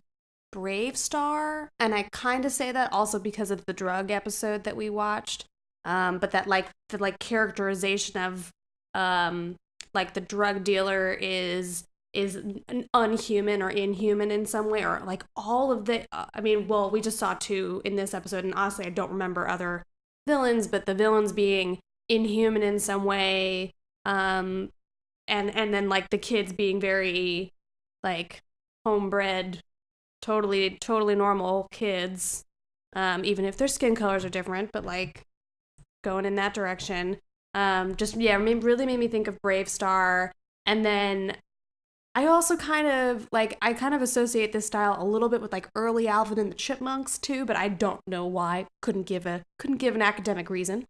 Brave Star, and I kind of say that also because of the drug episode that we watched, but that the characterization of like the drug dealer is unhuman or inhuman in some way, or like all of the we just saw 2 in this episode, and honestly I don't remember other villains, but the villains being inhuman in some way, and then like the kids being very like homebred, totally normal kids, even if their skin colors are different, but like going in that direction. Really made me think of Brave Star. And then I also kind of associate this style a little bit with like early Alvin and the Chipmunks too, but I don't know why. Couldn't give an academic reason.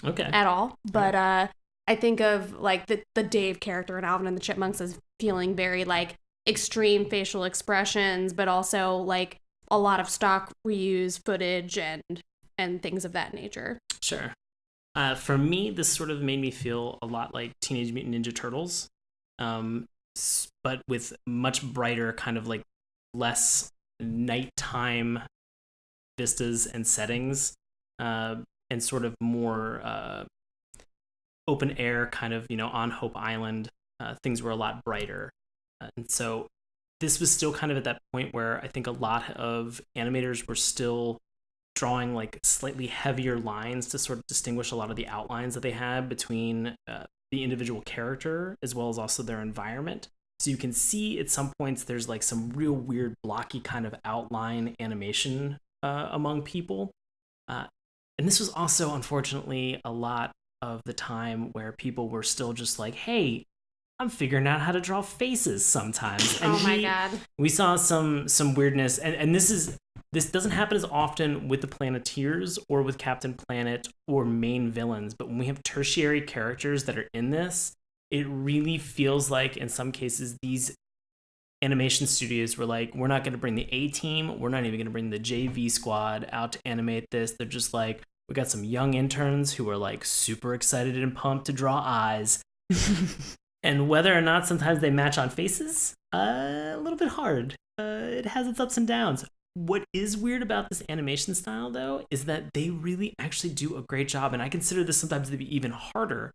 Okay. At all. But I think of like the Dave character in Alvin and the Chipmunks as feeling very like extreme facial expressions, but also like a lot of stock reuse footage and things of that nature. Sure. For me, this sort of made me feel a lot like Teenage Mutant Ninja Turtles, but with much brighter, kind of like less nighttime vistas and settings, and sort of more open air, kind of, on Hope Island. Things were a lot brighter. And so this was still kind of at that point where I think a lot of animators were still drawing like slightly heavier lines to sort of distinguish a lot of the outlines that they had between the individual character as well as also their environment. So you can see at some points there's like some real weird blocky kind of outline animation among people. And this was also, unfortunately, a lot of the time where people were still just like, hey, I'm figuring out how to draw faces sometimes. And my God. We saw some weirdness, and this doesn't happen as often with the Planeteers or with Captain Planet or main villains, but when we have tertiary characters that are in this, it really feels like in some cases these animation studios were like, we're not going to bring the A-team, we're not even going to bring the JV squad out to animate this. They're just like, we got some young interns who are like super excited and pumped to draw eyes. And whether or not sometimes they match on faces, a little bit hard. It has its ups and downs. What is weird about this animation style, though, is that they really actually do a great job. And I consider this sometimes to be even harder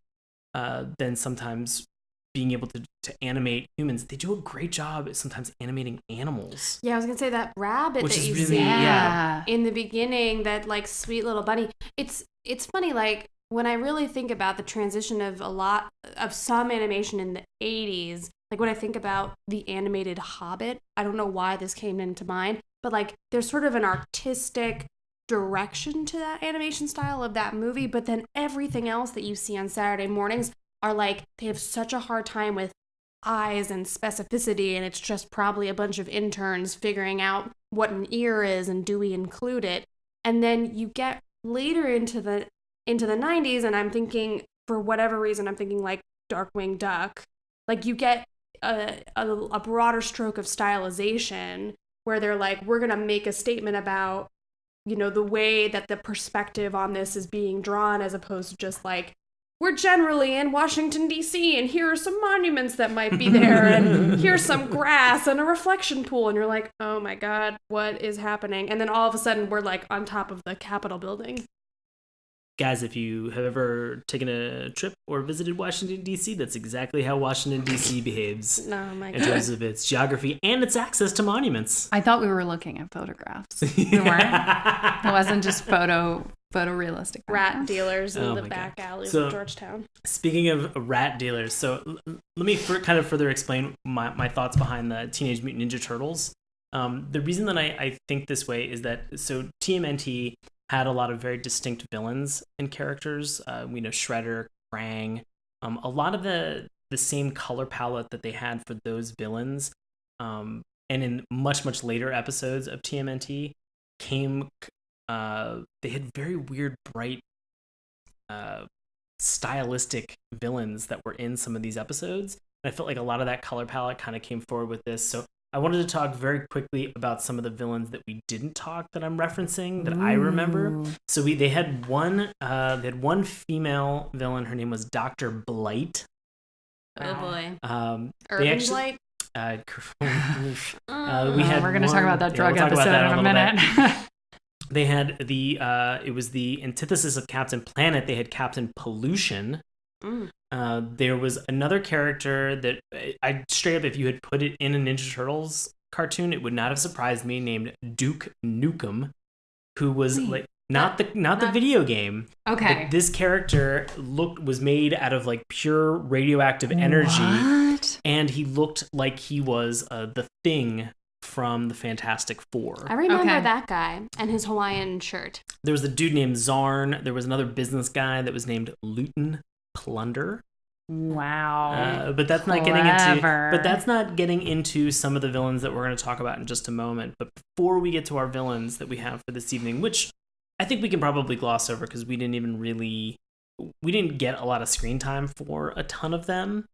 than sometimes being able to animate humans. They do a great job at sometimes animating animals. Yeah, I was going to say that rabbit which that is you really, see yeah. in the beginning, that like sweet little bunny. It's funny, like, when I really think about the transition of a lot of some animation in the 80s, like when I think about the animated Hobbit, I don't know why this came into mind, but like there's sort of an artistic direction to that animation style of that movie, but then everything else that you see on Saturday mornings are like, they have such a hard time with eyes and specificity, and it's just probably a bunch of interns figuring out what an ear is and do we include it. And then you get later into the 90s, and I'm thinking, for whatever reason, I'm thinking like Darkwing Duck. Like you get a broader stroke of stylization where they're like, we're going to make a statement about, the way that the perspective on this is being drawn, as opposed to just like we're generally in Washington, D.C., and here are some monuments that might be there, and here's some grass and a reflection pool. And you're like, oh my God, what is happening? And then all of a sudden, we're like on top of the Capitol building. Guys, if you have ever taken a trip or visited Washington, D.C., that's exactly how Washington, D.C. behaves Oh my in God. terms of its geography and its access to monuments. I thought we were looking at photographs. We weren't. It wasn't just photorealistic. Rat dealers in Oh the my back God. alleys So- of Georgetown. Speaking of rat dealers, so let me kind of further explain my thoughts behind the Teenage Mutant Ninja Turtles. The reason that I think this way is that, so TMNT had a lot of very distinct villains and characters. We know Shredder, Krang, a lot of the same color palette that they had for those villains. And in much later episodes of TMNT came, they had very weird, bright, stylistic villains that were in some of these episodes. And I felt like a lot of that color palette kind of came forward with this. So I wanted to talk very quickly about some of the villains that we didn't talk that I'm referencing that I remember. So they had one female villain. Her name was Dr. Blight. Oh boy. They Urban actually- Blight? We had We're going to talk about that drug we'll talk about episode that in a little minute. bit. They had it was the antithesis of Captain Planet. They had Captain Pollution. There was another character that I straight up, if you had put it in a Ninja Turtles cartoon, it would not have surprised me, named Duke Nukem, who was like not the video game. Okay. But this character was made out of like pure radioactive energy. What? And he looked like he was the Thing from the Fantastic Four. I remember Okay. that guy and his Hawaiian shirt. There was a dude named Zarn. There was another business guy that was named Luton Plunder. Wow. But that's not Clever. getting into some of the villains that we're going to talk about in just a moment. But before we get to our villains that we have for this evening, which I think we can probably gloss over because we didn't get a lot of screen time for a ton of them.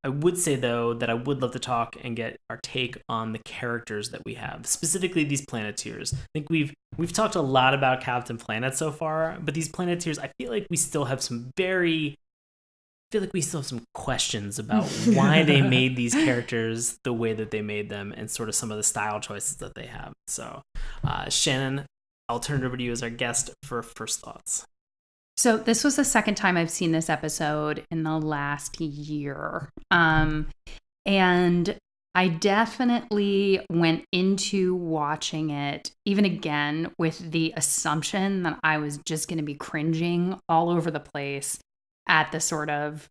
I would say, though, that I would love to talk and get our take on the characters that we have, specifically these Planeteers. I think we've talked a lot about Captain Planet so far, but these Planeteers, I feel like we still have some questions about why they made these characters the way that they made them and sort of some of the style choices that they have. So, Shannon, I'll turn it over to you as our guest for first thoughts. So this was the second time I've seen this episode in the last year. And I definitely went into watching it, even again, with the assumption that I was just going to be cringing all over the place at the sort of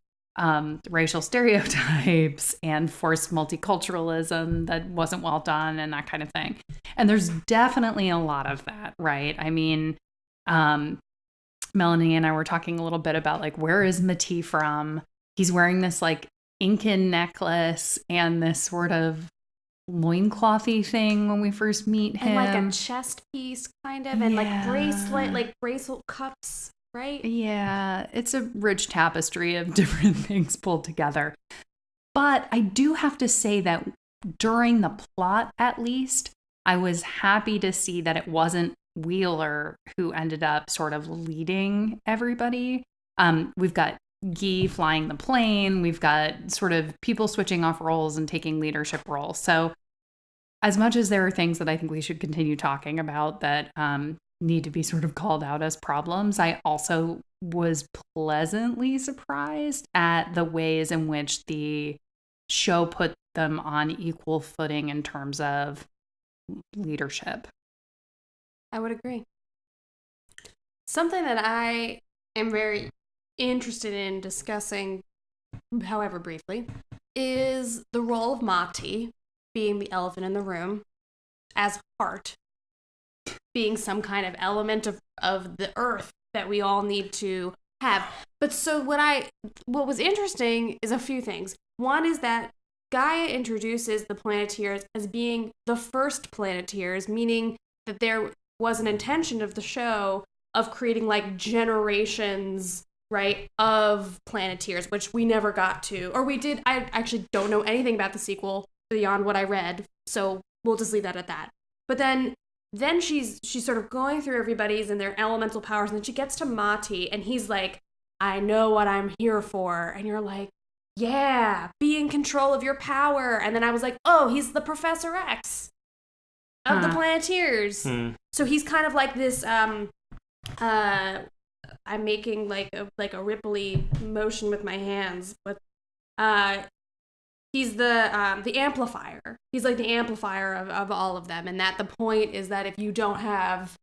racial stereotypes and forced multiculturalism that wasn't well done and that kind of thing. And there's definitely a lot of that, right? I mean, Melanie and I were talking a little bit about like, where is Mati from? He's wearing this like Incan necklace and this sort of loinclothy thing when we first meet him. And like a chest piece kind of, and like bracelet cups, right? Yeah, it's a rich tapestry of different things pulled together. But I do have to say that during the plot, at least, I was happy to see that it wasn't Wheeler who ended up sort of leading everybody. We've got Guy flying the plane. We've got sort of people switching off roles and taking leadership roles. So as much as there are things that I think we should continue talking about that need to be sort of called out as problems, I also was pleasantly surprised at the ways in which the show put them on equal footing in terms of leadership. I would agree. Something that I am very interested in discussing, however briefly, is the role of Mati being the elephant in the room, as heart being some kind of element of the earth that we all need to have. But so what was interesting is a few things. One is that Gaia introduces the Planeteers as being the first Planeteers, meaning that there was an intention of the show of creating like generations, right, of Planeteers, which we never got to, or we did. I actually don't know anything about the sequel beyond what I read, so we'll just leave that at that. But then she's sort of going through everybody's and their elemental powers, and then she gets to Mati, and he's like, I know what I'm here for. And you're like, yeah, be in control of your power. And then I was like, oh, he's the Professor X of the Planeteers. So he's kind of like this, I'm making like a ripply motion with my hands, but he's the amplifier. He's like the amplifier of all of them. And that the point is that if you don't have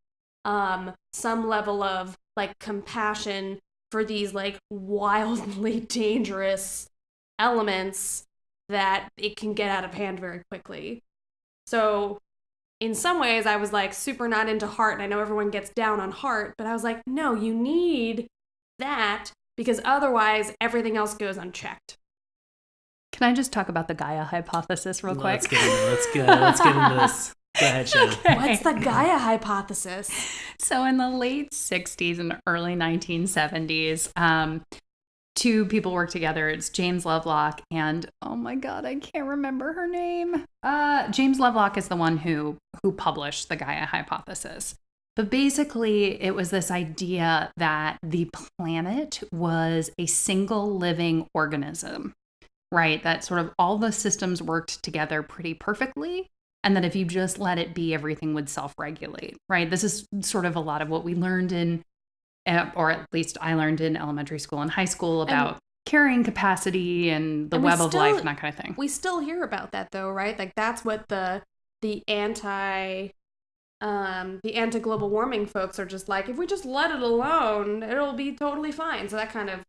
some level of like compassion for these like wildly dangerous elements, that it can get out of hand very quickly. So in some ways I was like super not into heart, and I know everyone gets down on heart, but I was like, no, you need that, because otherwise everything else goes unchecked. Can I just talk about the Gaia hypothesis real quick? Let's get into this. Go ahead, Shannon. Okay. What's the Gaia hypothesis? So in the late 60s and early 1970s, two people worked together. It's James Lovelock and, oh my God, I can't remember her name. James Lovelock is the one who published the Gaia hypothesis. But basically, it was this idea that the planet was a single living organism, right? That sort of all the systems worked together pretty perfectly. And that if you just let it be, everything would self-regulate, right? This is sort of a lot of what we learned in, or at least I learned in elementary school and high school about carrying capacity and the web of life and that kind of thing. We still hear about that though, right? Like that's what the anti-global warming folks are just like, if we just let it alone, it'll be totally fine. So that kind of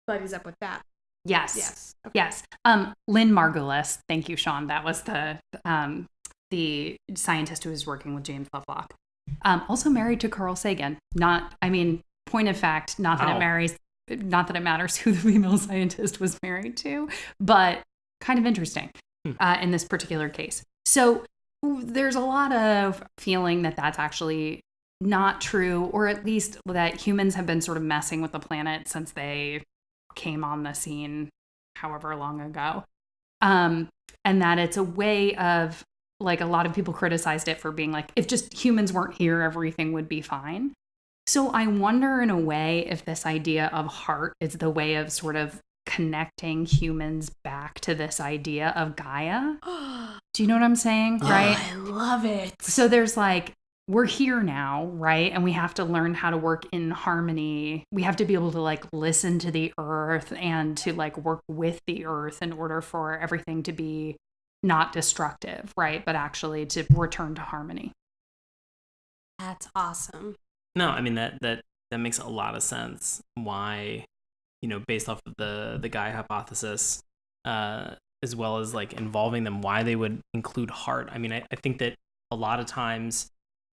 buddies up with that. Yes. Okay. Yes. Lynn Margulis, thank you, Sean. That was the scientist who was working with James Lovelock. Also married to Carl Sagan. Point of fact, not that it matters who the female scientist was married to, but kind of interesting in this particular case. So there's a lot of feeling that that's actually not true, or at least that humans have been sort of messing with the planet since they came on the scene however long ago. And that it's a way of, like, a lot of people criticized it for being like, if just humans weren't here, everything would be fine. So I wonder in a way if this idea of heart is the way of sort of connecting humans back to this idea of Gaia. Do you know what I'm saying? Right? I love it. So there's like, we're here now, right? And we have to learn how to work in harmony. We have to be able to like listen to the earth and to like work with the earth in order for everything to be not destructive, right? But actually to return to harmony. That's awesome. No, I mean that makes a lot of sense. Why, based off of the Gaia hypothesis, as well as like involving them, why they would include heart. I mean, I think that a lot of times,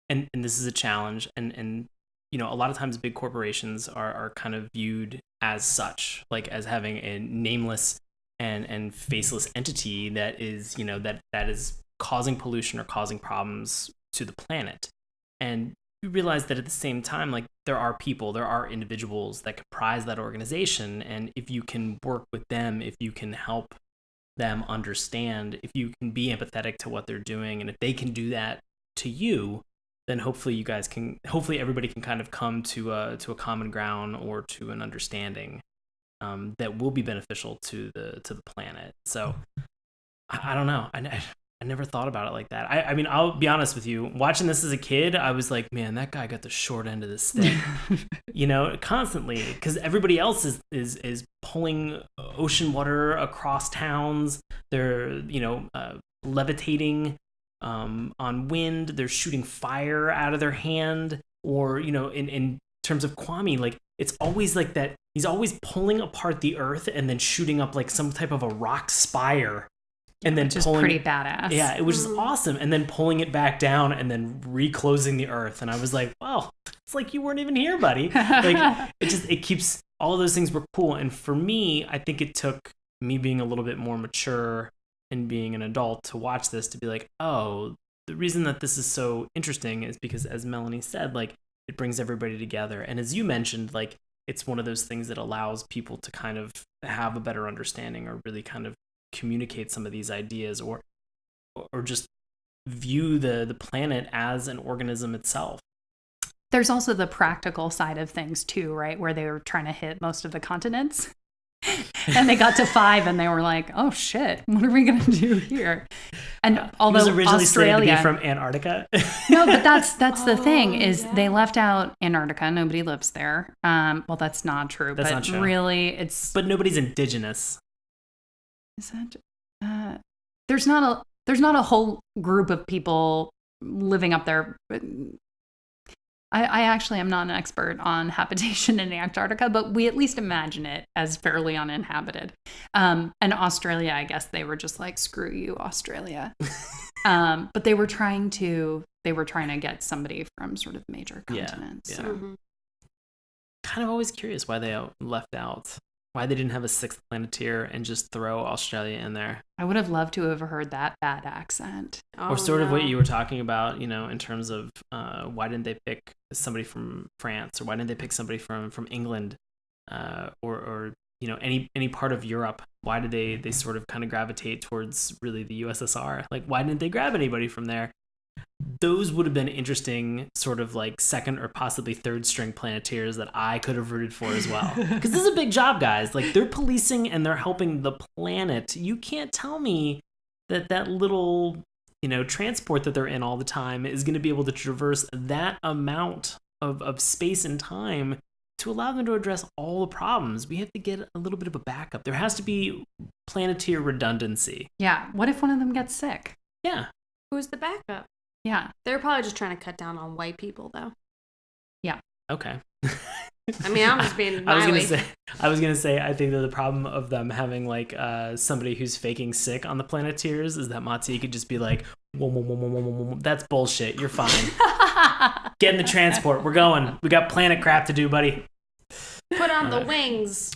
and this is a challenge, and a lot of times big corporations are kind of viewed as such, like as having a nameless and faceless entity that is, that is causing pollution or causing problems to the planet. And you realize that at the same time, like, there are people, there are individuals that comprise that organization. And if you can work with them, if you can help them understand, if you can be empathetic to what they're doing, and if they can do that to you, then hopefully everybody can kind of come to a common ground or to an understanding that will be beneficial to the planet. So I don't know. I never thought about it like that. I mean, I'll be honest with you. Watching this as a kid, I was like, man, that guy got the short end of the stick, constantly, because everybody else is pulling ocean water across towns. They're, levitating on wind. They're shooting fire out of their hand, or, in terms of Kwame, like, it's always like that. He's always pulling apart the earth and then shooting up like some type of a rock spire. And then just pretty badass. Yeah, it was just awesome. And then pulling it back down and then reclosing the earth. And I was like, wow, it's like you weren't even here, buddy. Like, it keeps, all of those things were cool. And for me, I think it took me being a little bit more mature and being an adult to watch this, to be like, oh, the reason that this is so interesting is because, as Melanie said, like, it brings everybody together. And as you mentioned, like, it's one of those things that allows people to kind of have a better understanding, or really kind of communicate some of these ideas, or just view the planet as an organism itself. There's also the practical side of things too, right? Where they were trying to hit most of the continents. And they got to 5 and they were like, oh shit, what are we going to do here? And although it was originally slated Australia, to be from Antarctica. no, but that's the thing is they left out Antarctica. Nobody lives there. Well, that's not true. That's but not true. Really, it's. But nobody's indigenous. Is that? There's not a whole group of people living up there. I actually am not an expert on habitation in Antarctica, but we at least imagine it as fairly uninhabited. And Australia, I guess they were just like, screw you, Australia. But they were trying to get somebody from sort of major continents. Yeah. So. Mm-hmm. Kind of always curious why they left out, why they didn't have a 6th Planeteer and just throw Australia in there. I would have loved to have heard that bad accent. Or sort of what you were talking about, in terms of why didn't they pick somebody from France, or why didn't they pick somebody from England, or any part of Europe? Why did they sort of kind of gravitate towards really the USSR? Like, why didn't they grab anybody from there? Those would have been interesting, sort of like 2nd or possibly 3rd string Planeteers that I could have rooted for as well. Because this is a big job, guys. Like, they're policing and they're helping the planet. You can't tell me that little, transport that they're in all the time is going to be able to traverse that amount of space and time to allow them to address all the problems. We have to get a little bit of a backup. There has to be Planeteer redundancy. Yeah. What if one of them gets sick? Yeah. Who's the backup? Yeah. They're probably just trying to cut down on white people, though. Yeah. Okay. I mean, I'm just being I was gonna say I think that the problem of them having like somebody who's faking sick on the Planeteers is that Mati could just be like, whoa, whoa, whoa, whoa, whoa, whoa, whoa. That's bullshit. You're fine. Get in the transport. We're going. We got planet crap to do, buddy. Put on the wings.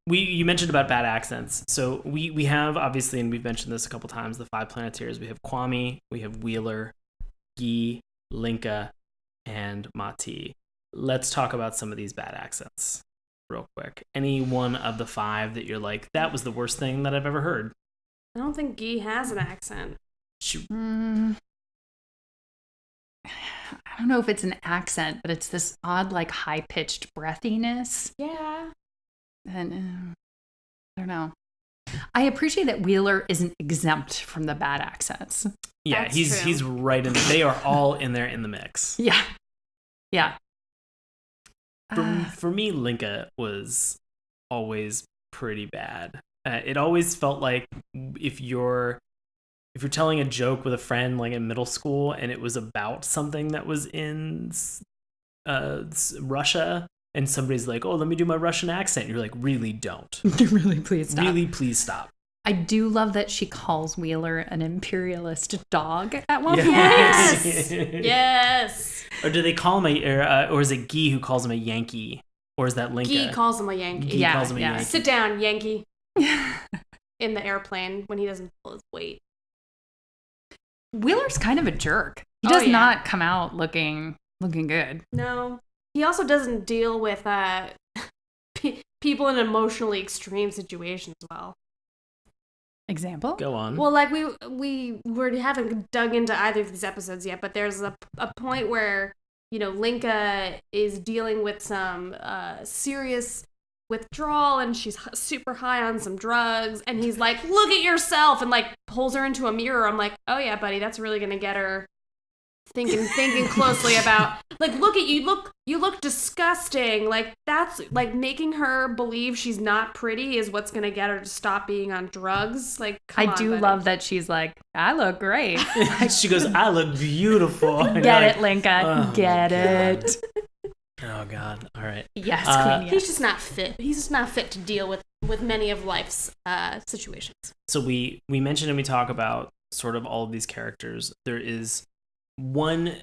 You mentioned about bad accents. So we have, obviously, and we've mentioned this a couple times, the 5 Planeteers. We have Kwame, we have Wheeler, Guy, Linka, and Mati. Let's talk about some of these bad accents real quick. Any one of the 5 that you're like, that was the worst thing that I've ever heard? I don't think Guy has an accent. I don't know if it's an accent, but it's this odd, like, high-pitched breathiness. Yeah. And I don't know. I appreciate that Wheeler isn't exempt from the bad accents. Yeah, That's he's true. right in. They are all in there in the mix. Yeah. Yeah. For me, Linka was always pretty bad. It always felt like if you're telling a joke with a friend like in middle school and it was about something that was in Russia, and somebody's like, oh, let me do my Russian accent. You're like, really don't. Really, please stop. Really, please stop. I do love that she calls Wheeler an imperialist dog at one point. Yes. Yes. Or do they call him or is it Guy who calls him a Yankee? Or is that Linka? Guy calls him a Yankee. Yeah, calls him a Yankee. Sit down, Yankee. In the airplane when he doesn't pull his weight. Wheeler's kind of a jerk. He Oh, does yeah. not come out looking good. No. He also doesn't deal with people in emotionally extreme situations well. Example? Go on. Well, like we haven't dug into either of these episodes yet, but there's a point where, Linka is dealing with some serious withdrawal and she's super high on some drugs and he's like, look at yourself, and like pulls her into a mirror. I'm like, oh yeah, buddy, that's really gonna get her thinking closely about, like, look at you look disgusting. Like, that's like making her believe she's not pretty is what's gonna get her to stop being on drugs. Like, come I on, do buddy. love that she's like, I look great. She goes, I look beautiful. And Get you're it, Linka. oh, Get my it. Oh God! All right. Yes, Queen. He's Yes. just not fit. He's just not fit to deal with many of life's situations. So we mentioned and we talk about sort of all of these characters. There is one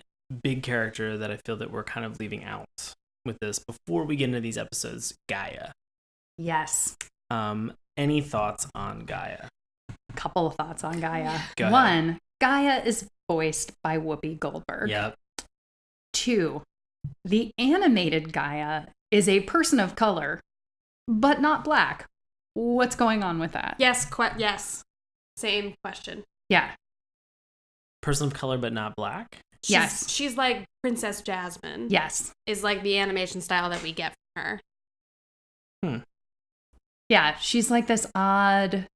big character that I feel that we're kind of leaving out with this before we get into these episodes. Gaia. Yes. Any thoughts on Gaia? Couple of thoughts on Gaia. Go ahead. 1, Gaia is voiced by Whoopi Goldberg. Yep. 2, the animated Gaia is a person of color, but not black. What's going on with that? Yes, yes. Same question. Yeah. Person of color but not black. She's like Princess Jasmine. Yes. Is like the animation style that we get from her. Yeah, she's like this odd...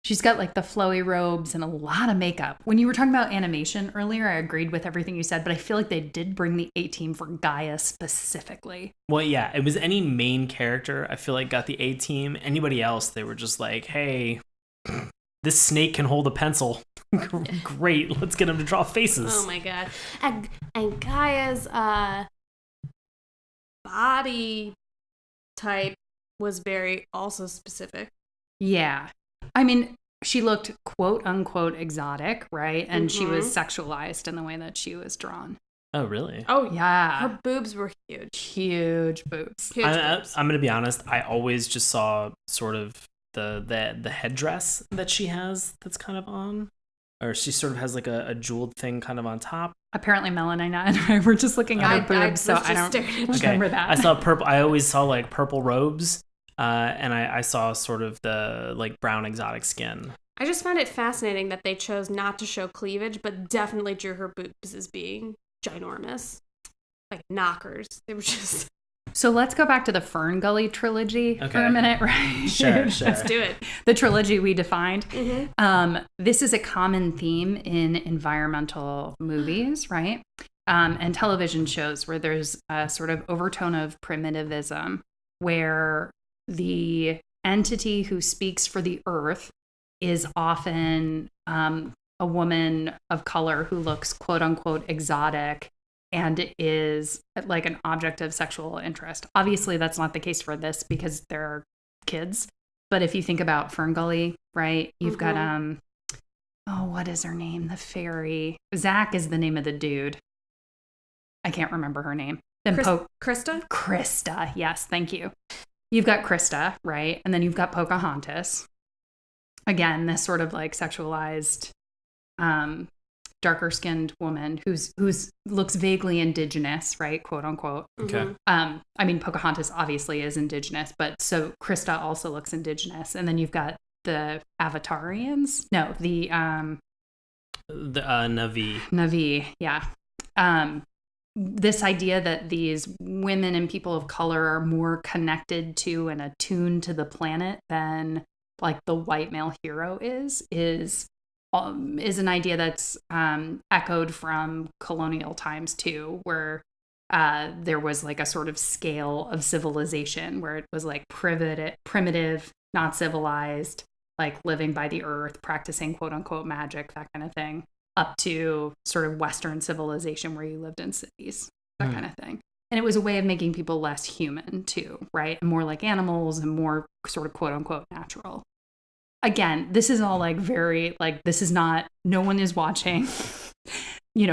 She's got like the flowy robes and a lot of makeup. When you were talking about animation earlier, I agreed with everything you said, but I feel like they did bring the A-team for Gaia specifically. Well, yeah, it was any main character, I feel like, got the A-team. Anybody else, they were just like, hey, this snake can hold a pencil. Great, let's get him to draw faces. Oh my god. And Gaia's body type was very also specific. Yeah. I mean, she looked quote unquote exotic, right? And she was sexualized in the way that she was drawn. Oh, really? Oh, yeah. Her boobs were huge. Huge boobs. I'm going to be honest. I always just saw sort of the headdress that she has that's kind of on. Or she sort of has like a jeweled thing kind of on top. Apparently Melanie and I were just looking at her boobs, so I don't remember that. I saw purple. I always saw like purple robes. And I saw sort of the like brown exotic skin. I just found it fascinating that they chose not to show cleavage, but definitely drew her boobs as being ginormous. Like knockers. They were just... So let's go back to the Fern Gully trilogy for a minute, right? Sure. Let's do it. The trilogy we defined. This is a common theme in environmental movies, right? And television shows where there's a sort of overtone of primitivism where the entity who speaks for the earth is often a woman of color who looks quote unquote exotic and is like an object of sexual interest. Obviously, that's not the case for this because they're kids. But if you think about Fern Gully, right, you've got, what is her name? The fairy. Zach is the name of the dude. I can't remember her name. Then Krista? Krista, yes, thank you. You've got Krista, right? And then you've got Pocahontas. Again, this sort of like sexualized, darker skinned woman who's looks vaguely indigenous, right? Quote unquote. Okay. I mean, Pocahontas obviously is indigenous, but so Krista also looks indigenous. And then you've got the Avatarians. No, the Na'vi. Na'vi, yeah. This idea that these women and people of color are more connected to and attuned to the planet than like the white male hero is an idea that's echoed from colonial times too, where there was like a sort of scale of civilization where it was like primitive, not civilized, like living by the earth, practicing quote unquote magic, that kind of thing, up to sort of Western civilization where you lived in cities, that kind of thing. And it was a way of making people less human too, right? And more like animals and more sort of quote unquote natural. Again, this is all like very, like, this is not, no one is watching,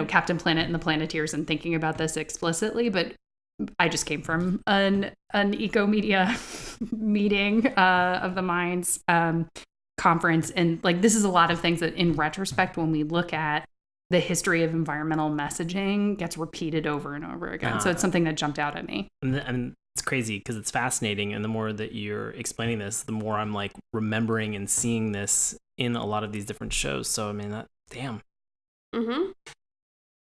Captain Planet and the Planeteers and thinking about this explicitly, but I just came from an eco-media meeting of the minds conference. And like, this is a lot of things that in retrospect, when we look at the history of environmental messaging, gets repeated over and over again. So it's something that jumped out at me. And it's crazy because it's fascinating. And the more that you're explaining this, the more I'm like remembering and seeing this in a lot of these different shows. So, I mean, damn. Mm-hmm.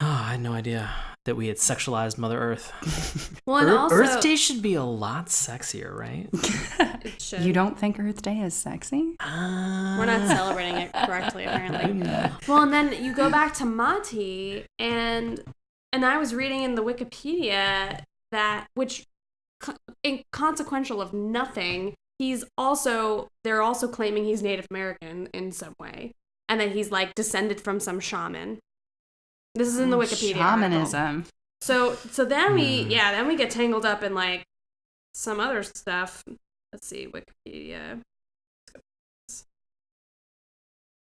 Oh, I had no idea that we had sexualized Mother Earth. Well, and also, Earth Day should be a lot sexier, right? It should. You don't think Earth Day is sexy? We're not celebrating it correctly, apparently. Well, and then you go back to Mati, and I was reading in the Wikipedia that, which inconsequential of nothing, they're also claiming he's Native American in some way, and that he's like descended from some shaman. This is in the Wikipedia Shamanism. article. So then we get tangled up in like some other stuff. Let's see, Wikipedia.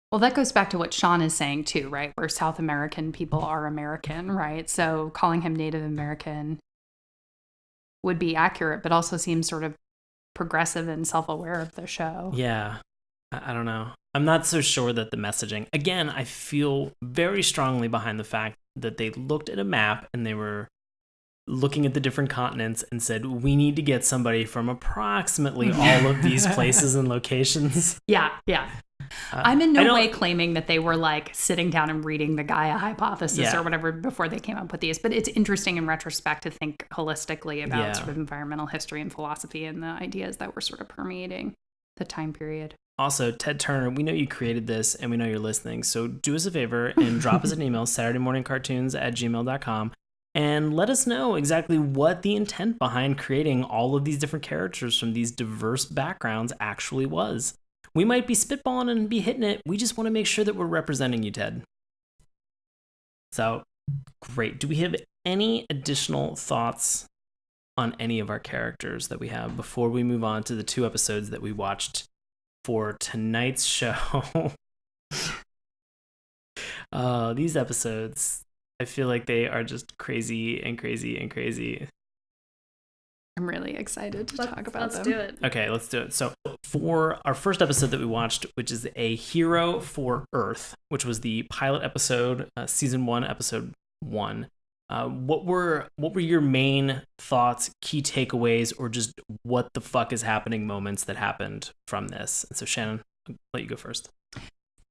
Well, that goes back to what Sean is saying too, right? Where South American people are American, right? So calling him Native American would be accurate, but also seems sort of progressive and self-aware of the show. Yeah. I don't know. I'm not so sure that the messaging, again, I feel very strongly behind the fact that they looked at a map and they were looking at the different continents and said, we need to get somebody from approximately all of these places and locations. Yeah. I'm in no way claiming that they were like sitting down and reading the Gaia hypothesis or whatever before they came up with these, but it's interesting in retrospect to think holistically about sort of environmental history and philosophy and the ideas that were sort of permeating the time period. Also, Ted Turner, we know you created this and we know you're listening, so do us a favor and drop us an email, SaturdayMorningCartoons@gmail.com, and let us know exactly what the intent behind creating all of these different characters from these diverse backgrounds actually was. We might be spitballing and be hitting it. We just want to make sure that we're representing you, Ted. So, great. Do we have any additional thoughts on any of our characters that we have before we move on to the 2 episodes that we watched for tonight's show? These episodes, I feel like they are just crazy and crazy and crazy. I'm really excited to talk about them. Let's do it. Okay, let's do it. So for our first episode that we watched, which is A Hero for Earth, which was the pilot episode, season 1, episode 1. What were your main thoughts, key takeaways, or just what the fuck is happening moments that happened from this? And so Shannon, I'll let you go first.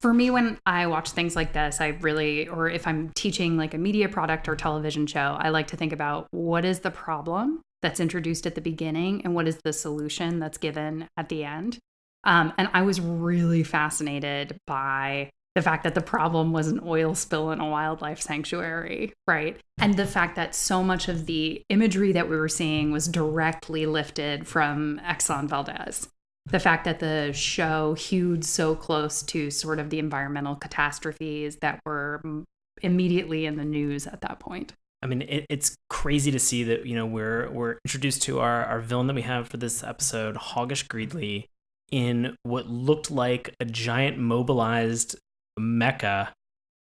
For me, when I watch things like this, or if I'm teaching like a media product or television show, I like to think about what is the problem that's introduced at the beginning and what is the solution that's given at the end. And I was really fascinated by the fact that the problem was an oil spill in a wildlife sanctuary, right? And the fact that so much of the imagery that we were seeing was directly lifted from Exxon Valdez. The fact that the show hewed so close to sort of the environmental catastrophes that were immediately in the news at that point. I mean, it's crazy to see that, we're introduced to our villain that we have for this episode, Hoggish Greedley, in what looked like a giant mobilized mecha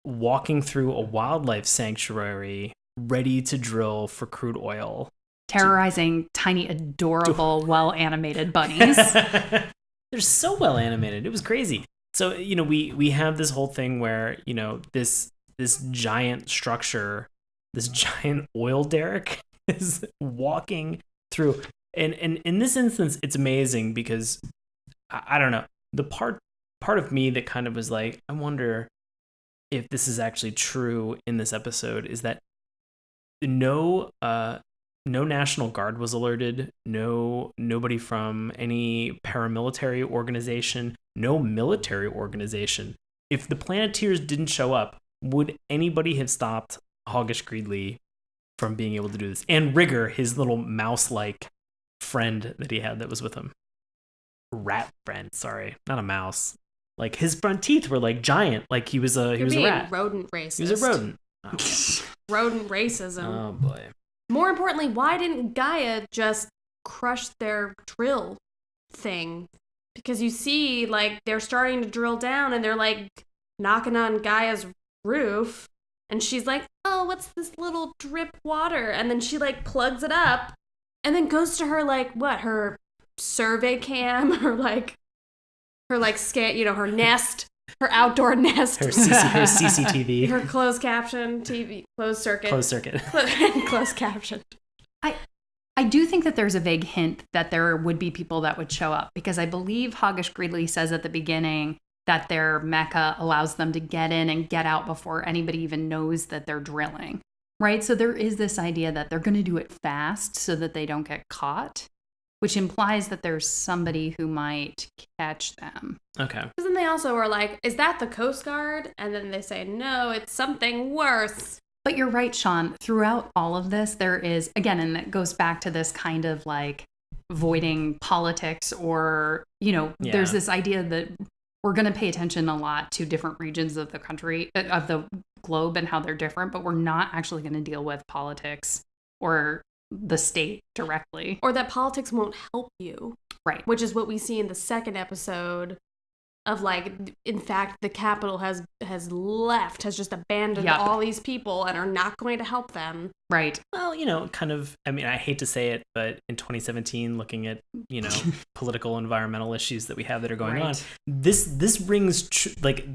walking through a wildlife sanctuary ready to drill for crude oil. Terrorizing tiny, adorable, well-animated bunnies. They're so well animated. It was crazy. So, we have this whole thing where, this giant structure, this giant oil derrick is walking through. And in this instance, it's amazing because, I don't know, the part of me that kind of was like, I wonder if this is actually true in this episode, is that no National Guard was alerted, nobody from any paramilitary organization, no military organization. If the Planeteers didn't show up, would anybody have stopped Hoggish Greedley from being able to do this? And Rigger, his little mouse-like friend that he had that was with him. Rat friend, sorry, not a mouse. Like his front teeth were like giant, like he was a rat. Rodent racist. He was a rodent. Oh. Rodent racism. Oh boy. More importantly, why didn't Gaia just crush their drill thing? Because you see, like, they're starting to drill down and they're, like, knocking on Gaia's roof. And she's like, oh, what's this little drip water? And then she, like, plugs it up and then goes to her, like, her survey cam or, her scan, her nest. Her outdoor nest. Her CCTV. Her closed caption TV. Closed circuit. Closed caption. I do think that there's a vague hint that there would be people that would show up, because I believe Hoggish Greedley says at the beginning that their mecha allows them to get in and get out before anybody even knows that they're drilling, right? So there is this idea that they're going to do it fast so that they don't get caught, which implies that there's somebody who might catch them. Okay. Because then they also are like, is that the Coast Guard? And then they say, no, it's something worse. But you're right, Sean. Throughout all of this, there is, again, and it goes back to this kind of like voiding politics or, there's this idea that we're going to pay attention a lot to different regions of the country, of the globe and how they're different, but we're not actually going to deal with politics or the state directly. Or that politics won't help you. Right. Which is what we see in the second episode of, like, in fact, the Capitol has just abandoned all these people and are not going to help them. Right. Well, kind of, I mean, I hate to say it, but in 2017, looking at, political environmental issues that we have that are going on, this rings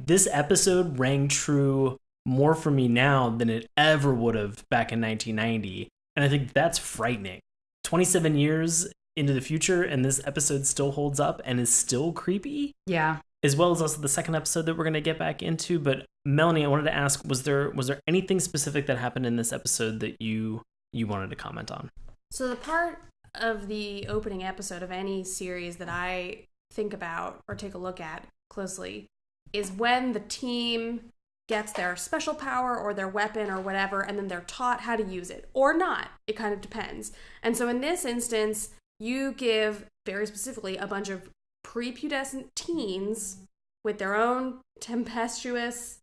this episode rang true more for me now than it ever would have back in 1990. And I think that's frightening. 27 years into the future and this episode still holds up and is still creepy. Yeah. as well as also the second episode that we're going to get back into. But Melanie, I wanted to ask, was there anything specific that happened in this episode that you wanted to comment on? So the part of the opening episode of any series that I think about or take a look at closely is when the team gets their special power or their weapon or whatever, and then they're taught how to use it or not. It kind of depends. And so in this instance, you give very specifically a bunch of prepubescent teens with their own tempestuous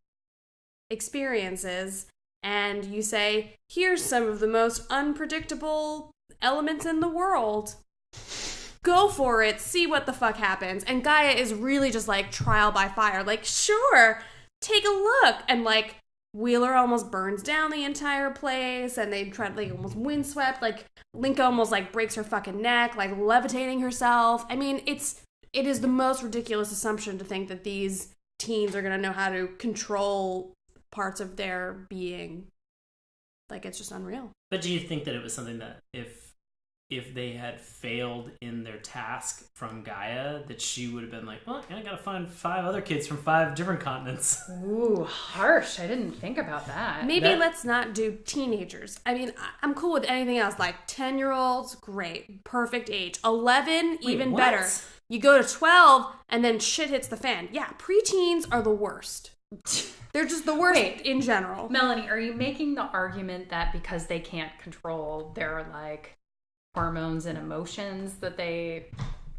experiences, and you say, here's some of the most unpredictable elements in the world. Go for it. See what the fuck happens. And Gaia is really just like trial by fire. Like, sure, take a look. And like Wheeler almost burns down the entire place, and they try to like almost windswept. Like Linka almost like breaks her fucking neck, like levitating herself. I mean, it is the most ridiculous assumption to think that these teens are gonna know how to control parts of their being. Like, it's just unreal. But do you think that it was something that if they had failed in their task from Gaia, that she would have been like, well, I gotta find 5 other kids from 5 different continents? Ooh, harsh. I didn't think about that. Maybe let's not do teenagers. I mean, I'm cool with anything else. Like 10-year-olds, great. Perfect age. 11, even what? better. You go to 12, and then shit hits the fan. Yeah, preteens are the worst. They're just the worst in general. Melanie, are you making the argument that because they can't control their, like, hormones and emotions that they...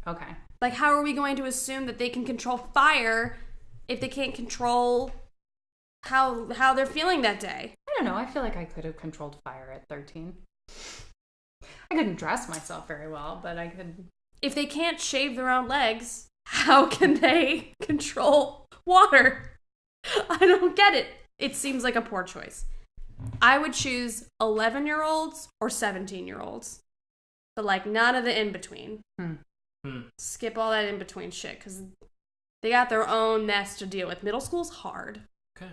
Okay. Like, how are we going to assume that they can control fire if they can't control how they're feeling that day? I don't know. I feel like I could have controlled fire at 13. I couldn't dress myself very well, but I could... If they can't shave their own legs, how can they control water? I don't get it. It seems like a poor choice. I would choose 11-year-olds or 17-year-olds. But, like, none of the in-between. Skip all that in-between shit, because they got their own mess to deal with. Middle school's hard. Okay.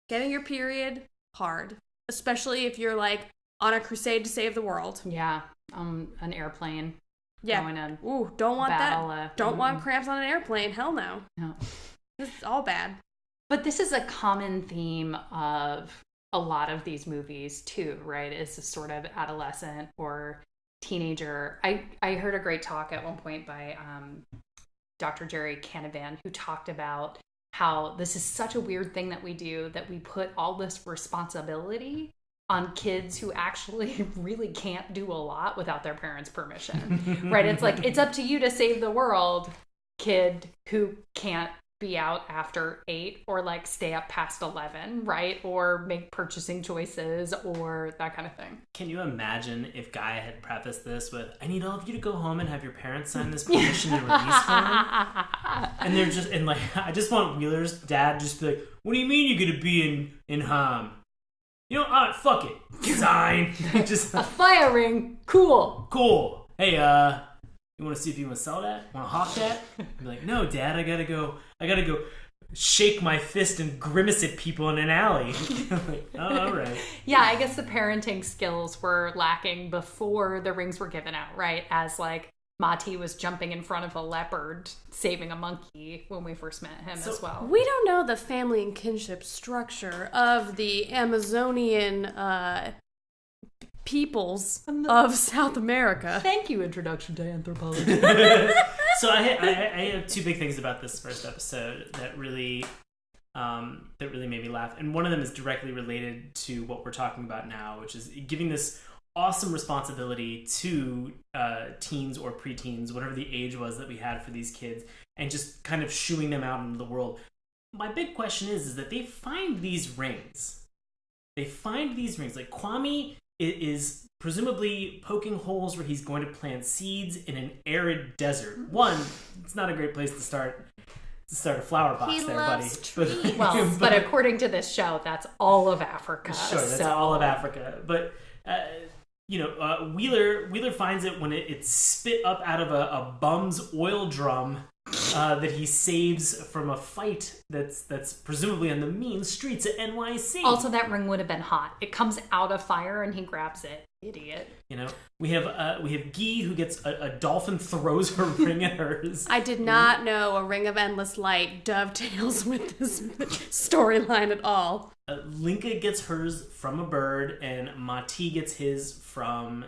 Getting your period, hard. Especially if you're, like, on a crusade to save the world. Yeah, an airplane. Yeah. Don't want battle, that. Don't want cramps on an airplane. Hell no. No. This is all bad. But this is a common theme of a lot of these movies, too, right? It's a sort of adolescent or teenager. I heard a great talk at one point by Dr. Jerry Canavan, who talked about how this is such a weird thing that we do, that we put all this responsibility on kids who actually really can't do a lot without their parents' permission, right? It's like, it's up to you to save the world, kid who can't be out after 8 or like stay up past 11, right? Or make purchasing choices or that kind of thing. Can you imagine if Gaia had prefaced this with, I need all of you to go home and have your parents sign this permission to release form? And they're just, and like, I just want Wheeler's dad just to be like, what do you mean you're going to be in Ham? You know, all right, fuck it. Sign. Just a fire ring. Cool. Hey, you want to see if you want to sell that? Want to hawk that? I'm like, no, Dad, I gotta go shake my fist and grimace at people in an alley. I'm like, oh, all right. Yeah, I guess the parenting skills were lacking before the rings were given out, right? As like Mati was jumping in front of a leopard, saving a monkey when we first met him as well. We don't know the family and kinship structure of the Amazonian peoples of South America. Thank you, Introduction to Anthropology. So I have 2 big things about this first episode that really made me laugh, and one of them is directly related to what we're talking about now, which is giving this awesome responsibility to teens or preteens, whatever the age was that we had for these kids, and just kind of shooing them out into the world. My big question is that they find these rings. Like Kwame is presumably poking holes where he's going to plant seeds in an arid desert. One, it's not a great place to start a flower box he there, loves buddy. Trees. But according to this show, that's all of Africa. Sure, that's all of Africa. But Wheeler finds it when it's spit up out of a bum's oil drum that he saves from a fight that's presumably on the mean streets of NYC. Also, that ring would have been hot. It comes out of fire and he grabs it. Idiot. You know, we have Guy who gets a dolphin throws her ring at hers. I did not know A Ring of Endless Light dovetails with this storyline at all. Linka gets hers from a bird, and Mati gets his from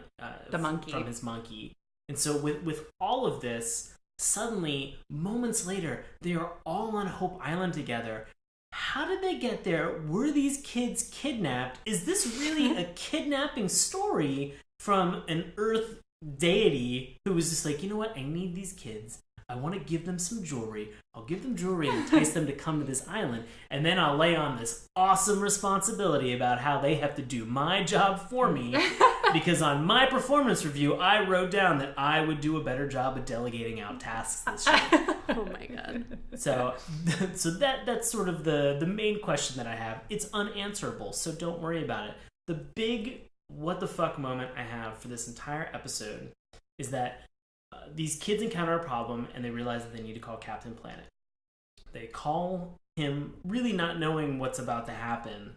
the monkey. From his monkey. And so with all of this, suddenly, moments later, they are all on Hope Island together. How did they get there? Were these kids kidnapped? Is this really a kidnapping story from an Earth deity who was just like, you know what? I need these kids. I want to give them some jewelry. I'll give them jewelry and entice them to come to this island. And then I'll lay on this awesome responsibility about how they have to do my job for me. Because on my performance review, I wrote down that I would do a better job of delegating out tasks this year. Oh my god. So that's sort of the main question that I have. It's unanswerable, so don't worry about it. The big what the fuck moment I have for this entire episode is that these kids encounter a problem and they realize that they need to call Captain Planet. They call him, really not knowing what's about to happen.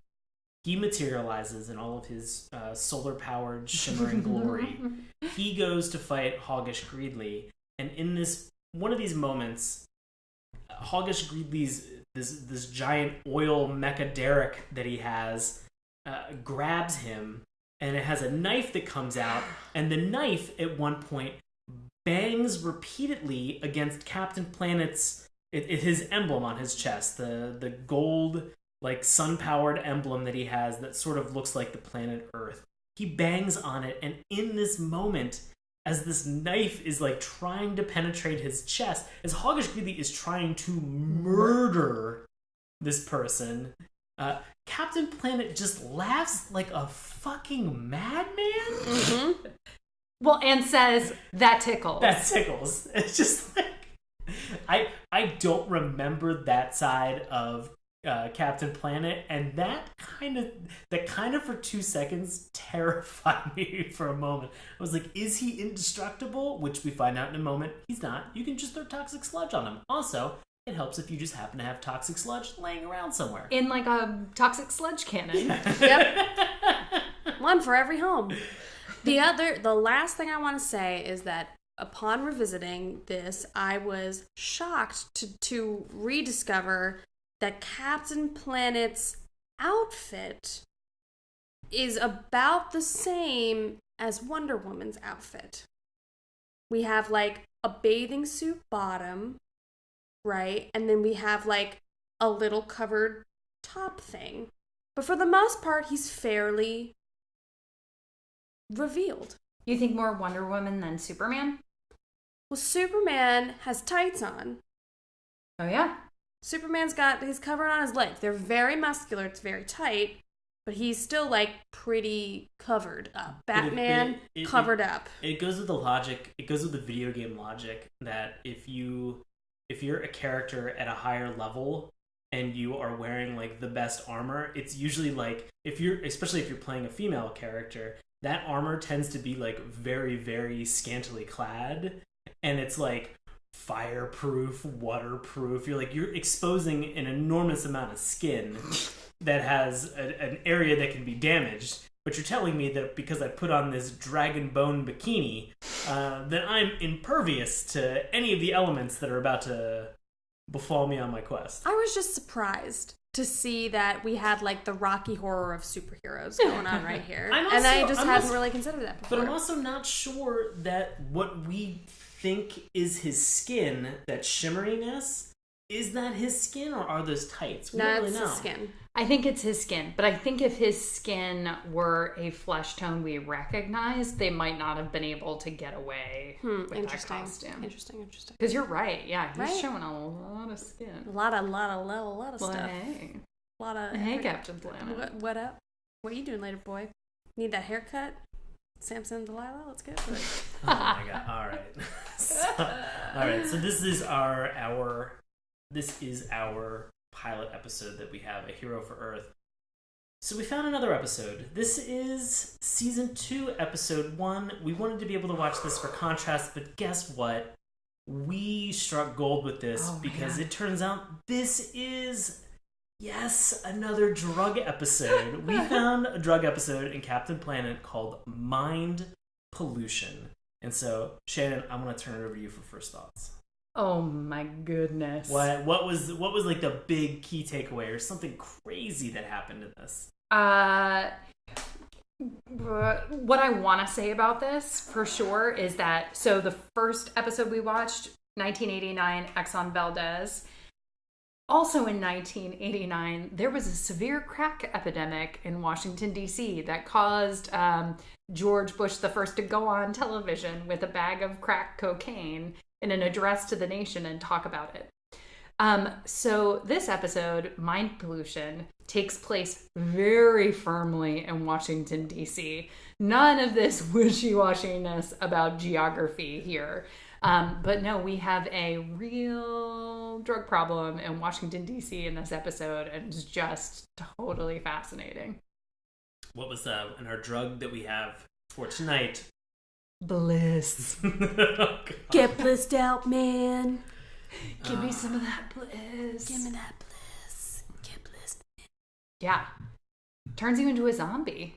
He materializes in all of his solar-powered shimmering glory. He goes to fight Hoggish Greedley, and in this one of these moments, Hoggish Greedley's this giant oil mecha derrick that he has grabs him, and it has a knife that comes out, and the knife at one point bangs repeatedly against Captain Planet's his emblem on his chest, the gold like sun-powered emblem that he has that sort of looks like the planet Earth. He bangs on it, and in this moment, as this knife is like trying to penetrate his chest, as Hoggish Greedley is trying to murder this person, Captain Planet just laughs like a fucking madman. Mm-hmm. Well, and says, that tickles. That tickles. It's just like, I don't remember that side of Captain Planet, and that kind of for 2 seconds terrified me for a moment. I was like, is he indestructible? Which we find out in a moment. He's not. You can just throw toxic sludge on him. Also, it helps if you just happen to have toxic sludge laying around somewhere. In like a toxic sludge cannon. Yep. One for every home. The last thing I want to say is that upon revisiting this, I was shocked to rediscover that Captain Planet's outfit is about the same as Wonder Woman's outfit. We have like a bathing suit bottom, right? And then we have like a little covered top thing. But for the most part, he's fairly revealed. You think more Wonder Woman than Superman? Well, Superman has tights on. Oh, yeah? He's covered on his legs. They're very muscular. It's very tight. But he's still, like, pretty covered up. Batman, covered up. It goes with the logic. It goes with the video game logic that if you're a character at a higher level and you are wearing, like, the best armor, it's usually, like, especially if you're playing a female character, that armor tends to be, like, very, very scantily clad. And it's, like, fireproof, waterproof. You're exposing an enormous amount of skin that has an area that can be damaged. But you're telling me that because I put on this dragon bone bikini, that I'm impervious to any of the elements that are about to befall me on my quest. I was just surprised to see that we had like the Rocky Horror of superheroes going on right here. I hadn't really considered that before. But I'm also not sure that what we think is his skin, that shimmeriness, is that his skin or are those tights? We don't really know. His skin. I think it's his skin, but I think if his skin were a flesh tone we recognize, they might not have been able to get away with that costume. Interesting. Because you're right, yeah, he's right? showing a lot of skin. A lot of stuff. Hey. A lot of. Hey, Captain Planet. What up? What are you doing later, boy? Need that haircut? Samson and Delilah, let's go. Oh my god! All right. So this is our pilot episode that we have, A Hero for Earth. So we found another episode. This is season 2, episode 1. We wanted to be able to watch this for contrast, but guess what? we struck gold with this because man. it turns out this is, yes, another drug episode. We found a drug episode in Captain Planet called Mind Pollution. And so, Shannon, I'm going to turn it over to you for first thoughts. Oh my goodness. What was like the big key takeaway or something crazy that happened in this? What I want to say about this for sure is that, so the first episode we watched, 1989, Exxon Valdez. Also in 1989, there was a severe crack epidemic in Washington, D.C. that caused George Bush the first to go on television with a bag of crack cocaine in an address to the nation and talk about it. So this episode, Mind Pollution, takes place very firmly in Washington, D.C. None of this wishy-washiness about geography here. But no, we have a real drug problem in Washington, D.C. in this episode, and it's just totally fascinating. What was and our drug that we have for tonight? Bliss. Oh, Get blissed out, man. Give me some of that bliss. Give me that bliss. Get blissed. Yeah. Turns you into a zombie.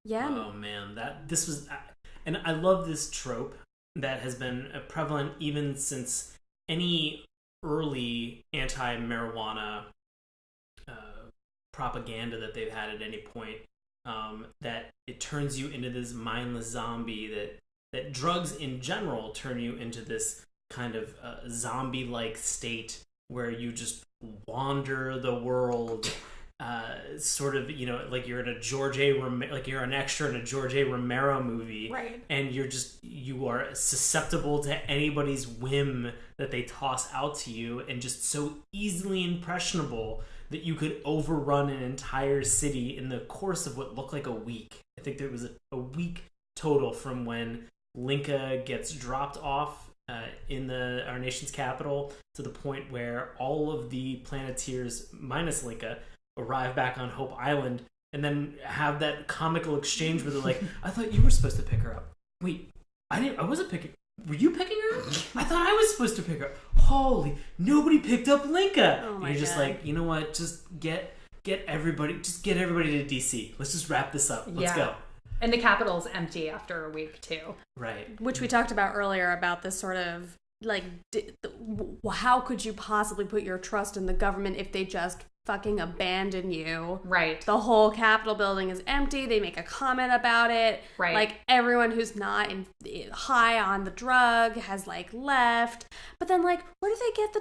Yeah. Oh man, this was, and I love this trope that has been prevalent even since any early anti-marijuana propaganda that they've had at any point. That it turns you into this mindless zombie. That drugs in general turn you into this kind of zombie-like state where you just wander the world, sort of, like you're in a like you're an extra in a George A. Romero movie, Right. And you are susceptible to anybody's whim that they toss out to you, and just so easily impressionable that you could overrun an entire city in the course of what looked like a week. I think there was a week total from when Linka gets dropped off in our nation's capital to the point where all of the Planeteers, minus Linka, arrive back on Hope Island and then have that comical exchange where they're like, I thought you were supposed to pick her up. Wait, I wasn't picking. Were you picking her up? I thought I was supposed to pick her up. Holy, nobody picked up Linka. Oh my and you're just God. like, you know what? Just get everybody to DC. Let's just wrap this up. Let's go. And the capital's empty after a week, too. Right. Which we talked about earlier about this sort of, like, how could you possibly put your trust in the government if they just fucking abandon you? Right. The whole Capitol building is empty. They make a comment about it. Right. Like, everyone who's not high on the drug has, like, left. But then, like, where do they get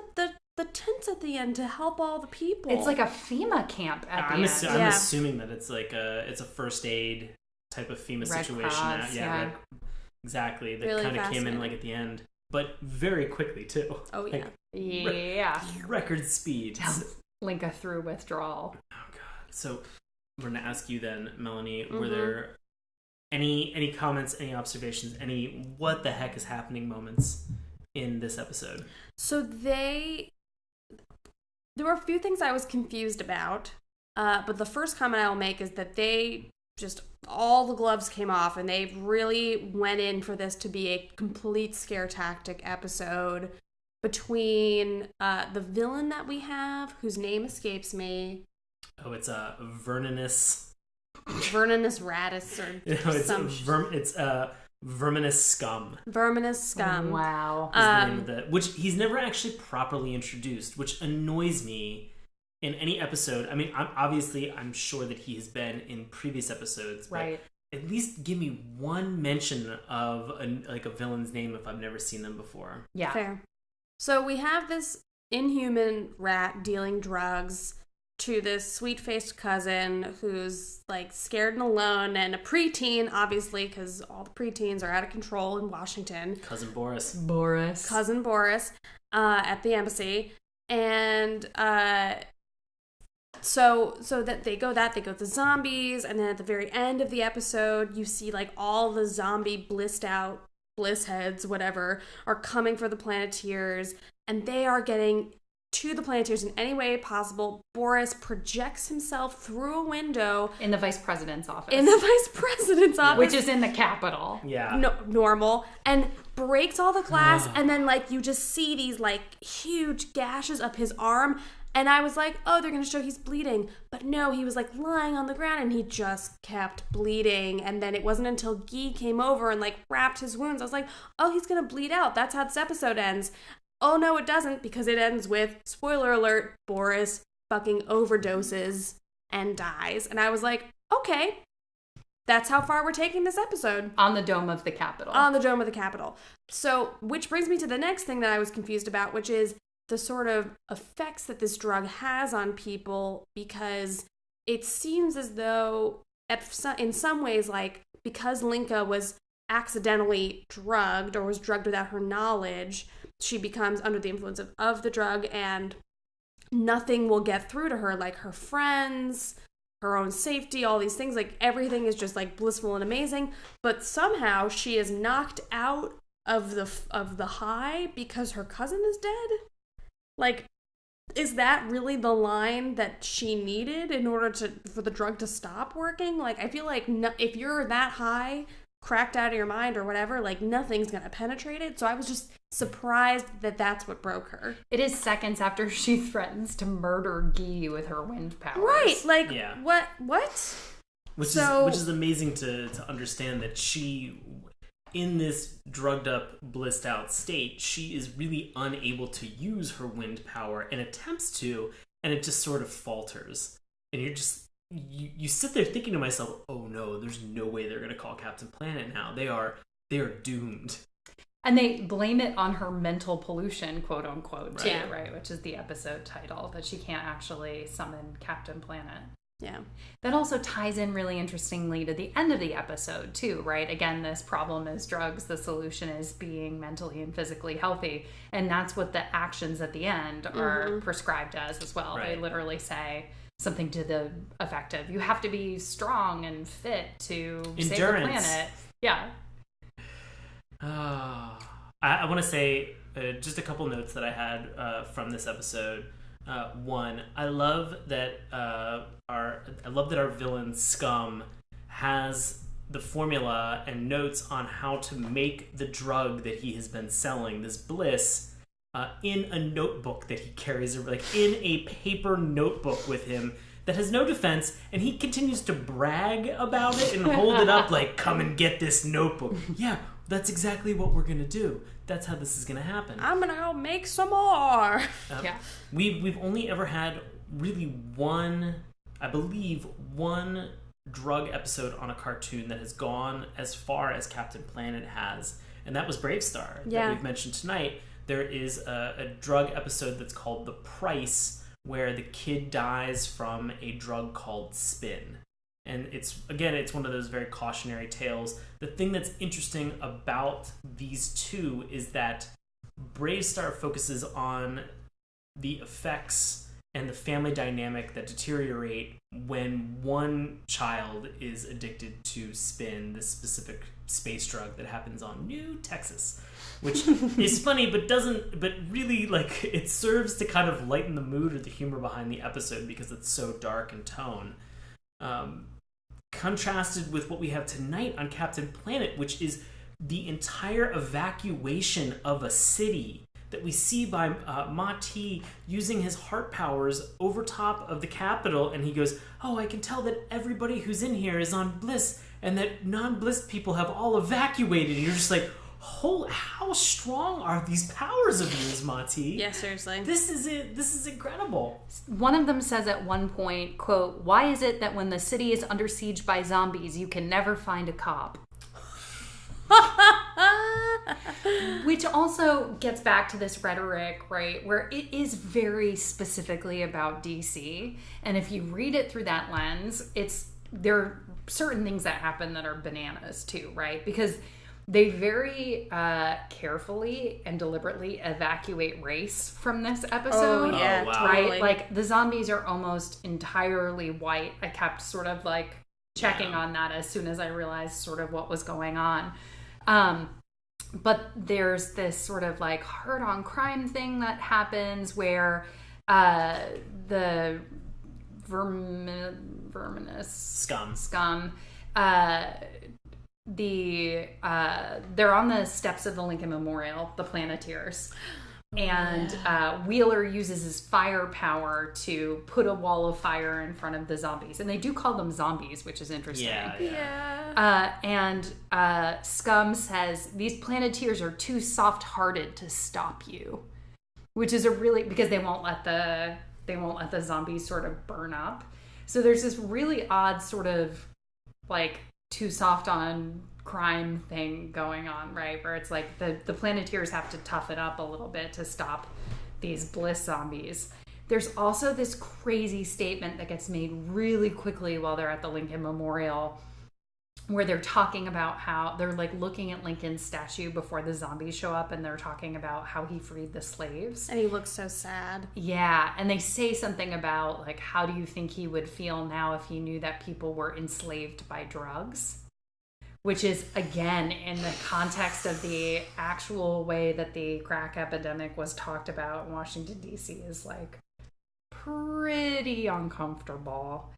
the tents at the end to help all the people? It's like a FEMA camp at the I'm end. I'm assuming that it's like it's a first aid type of FEMA Red situation. Cross, yeah. Exactly. That Really kind of came in fascinating. like at the end, but very quickly too. Oh, yeah. Like, Yeah. record speed. Linka through withdrawal. Oh god. So we're gonna ask you then, Melanie. Were there any comments, any observations, any what the heck is happening moments in this episode? So there were a few things I was confused about, but the first comment I will make is that they just, all the gloves came off and they really went in for this to be a complete scare tactic episode between the villain that we have, whose name escapes me. Oh, it's Verninus. Verninus Radis or It's some Verminous Scum. Verminous Scum. Wow. Is the name of the, which he's never actually properly introduced, which annoys me in any episode. I mean, I'm sure that he has been in previous episodes, but Right. at least give me one mention of a villain's name if I've never seen them before. Yeah. Fair. So we have this inhuman rat dealing drugs to this sweet-faced cousin who's like scared and alone, and a preteen, obviously, because all the preteens are out of control in Washington. Cousin Boris. Cousin Boris at the embassy, and so that they go the zombies, and then at the very end of the episode, you see like all the zombie bliss heads, whatever, are coming for the Planeteers, and they are getting to the Planeteers in any way possible. Boris projects himself through a window. In the vice president's office. Which is in the Capitol. Yeah. No, normal. And breaks all the glass. And then, like, you just see these, like, huge gashes up his arm. And I was like, oh, they're going to show he's bleeding. But no, he was, like, lying on the ground and he just kept bleeding. And then it wasn't until Guy came over and, like, wrapped his wounds. I was like, oh, he's going to bleed out. That's how this episode ends. Oh, no, it doesn't, because it ends with, spoiler alert, Boris fucking overdoses and dies. And I was like, okay, that's how far we're taking this episode. On the dome of the Capitol. On the dome of the Capitol. So, which brings me to the next thing that I was confused about, which is the sort of effects that this drug has on people, because it seems as though, in some ways, like, because Linka was accidentally drugged or was drugged without her knowledge, she becomes under the influence of the drug, and nothing will get through to her, like her friends, her own safety, all these things. Like, everything is just, like, blissful and amazing. But somehow she is knocked out of the high because her cousin is dead. Like, is that really the line that she needed in order for the drug to stop working? Like, I feel like if you're that high, cracked out of your mind or whatever, like, nothing's gonna penetrate it. So I was just surprised that that's what broke her. It is seconds after she threatens to murder Guy with her wind powers. Right, like, Yeah. what? Which is amazing to understand that she, in this drugged up, blissed out state, she is really unable to use her wind power and attempts to, and it just sort of falters. And you're just, you sit there thinking to myself, oh no, there's no way they're going to call Captain Planet now. They are doomed. And they blame it on her mental pollution, quote unquote, Right. too, right? Which is the episode title, that she can't actually summon Captain Planet. Yeah. That also ties in really interestingly to the end of the episode, too, right? Again, this problem is drugs. The solution is being mentally and physically healthy. And that's what the actions at the end are prescribed as well. Right. They literally say something to the effect of, you have to be strong and fit to save the planet. Yeah. I want to say just a couple notes that I had from this episode. One, I love that our villain Scum has the formula and notes on how to make the drug that he has been selling, this bliss, in a notebook that he carries, like in a paper notebook with him that has no defense, and he continues to brag about it and hold it up like, come and get this notebook. Yeah, that's exactly what we're gonna do. That's how this is gonna happen. I'm gonna go make some more. Yeah. We've only ever had really one drug episode on a cartoon that has gone as far as Captain Planet has, and that was Brave Star that we've mentioned tonight. There is a drug episode that's called The Price, where the kid dies from a drug called Spin. And it's one of those very cautionary tales. The thing that's interesting about these two is that Brave Star focuses on the effects and the family dynamic that deteriorate when one child is addicted to Spin, this specific space drug that happens on New Texas, which is funny, but really, like, it serves to kind of lighten the mood or the humor behind the episode because it's so dark in tone. Contrasted with what we have tonight on Captain Planet, which is the entire evacuation of a city that we see by Mati using his heart powers over top of the Capitol, and he goes, oh, I can tell that everybody who's in here is on bliss, and that non-bliss people have all evacuated. And you're just like, how strong are these powers of yours, Mati? Yeah, seriously. This is incredible. One of them says at one point, quote, why is it that when the city is under siege by zombies, you can never find a cop? Which also gets back to this rhetoric, right, where it is very specifically about DC. And if you read it through that lens, there are certain things that happen that are bananas too, right? Because they very carefully and deliberately evacuate race from this episode. Oh, yeah, wow. Right? totally. Like, the zombies are almost entirely white. I kept sort of, like, checking on that as soon as I realized sort of what was going on. but there's this sort of like hard on crime thing that happens where the verminous scum they're on the steps of the Lincoln Memorial, the Planeteers. And Wheeler uses his firepower to put a wall of fire in front of the zombies. And they do call them zombies, which is interesting. And Scum says, these Planeteers are too soft-hearted to stop you. Which is because they won't let the zombies sort of burn up. So there's this really odd sort of like too soft on crime thing going on, right? Where it's like the Planeteers have to tough it up a little bit to stop these bliss zombies. There's also this crazy statement that gets made really quickly while they're at the Lincoln Memorial, where they're talking about how they're like looking at Lincoln's statue before the zombies show up, and they're talking about how he freed the slaves. And he looks so sad. Yeah, and they say something about like, how do you think he would feel now if he knew that people were enslaved by drugs? Which is, again, in the context of the actual way that the crack epidemic was talked about in Washington, D.C. is like pretty uncomfortable.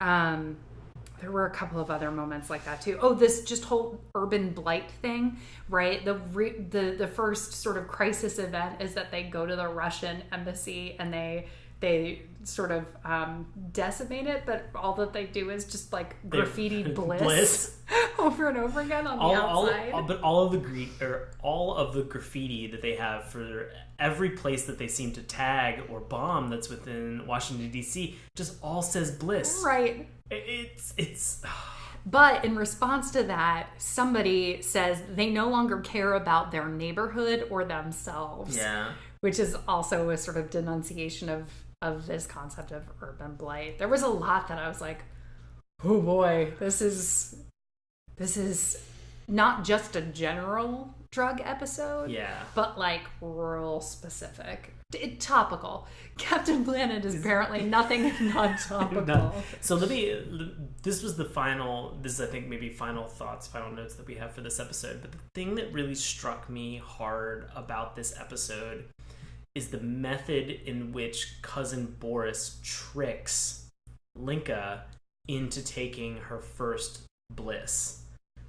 There were a couple of other moments like that too. Oh, this just whole urban blight thing, right? The first sort of crisis event is that they go to the Russian embassy and they sort of decimate it, but all that they do is just like graffiti bliss over and over again on the outside. But all of the graffiti that they have for every place that they seem to tag or bomb that's within Washington D.C. just all says bliss. Right. It's. But in response to that, somebody says they no longer care about their neighborhood or themselves. Yeah. Which is also a sort of denunciation of this concept of urban blight. There was a lot that I was like, oh boy, this is not just a general drug episode, but like real specific. Topical. Captain Planet is apparently nothing if not topical. So this is I think maybe final notes that we have for this episode. But the thing that really struck me hard about this episode is the method in which cousin Boris tricks Linka into taking her first bliss,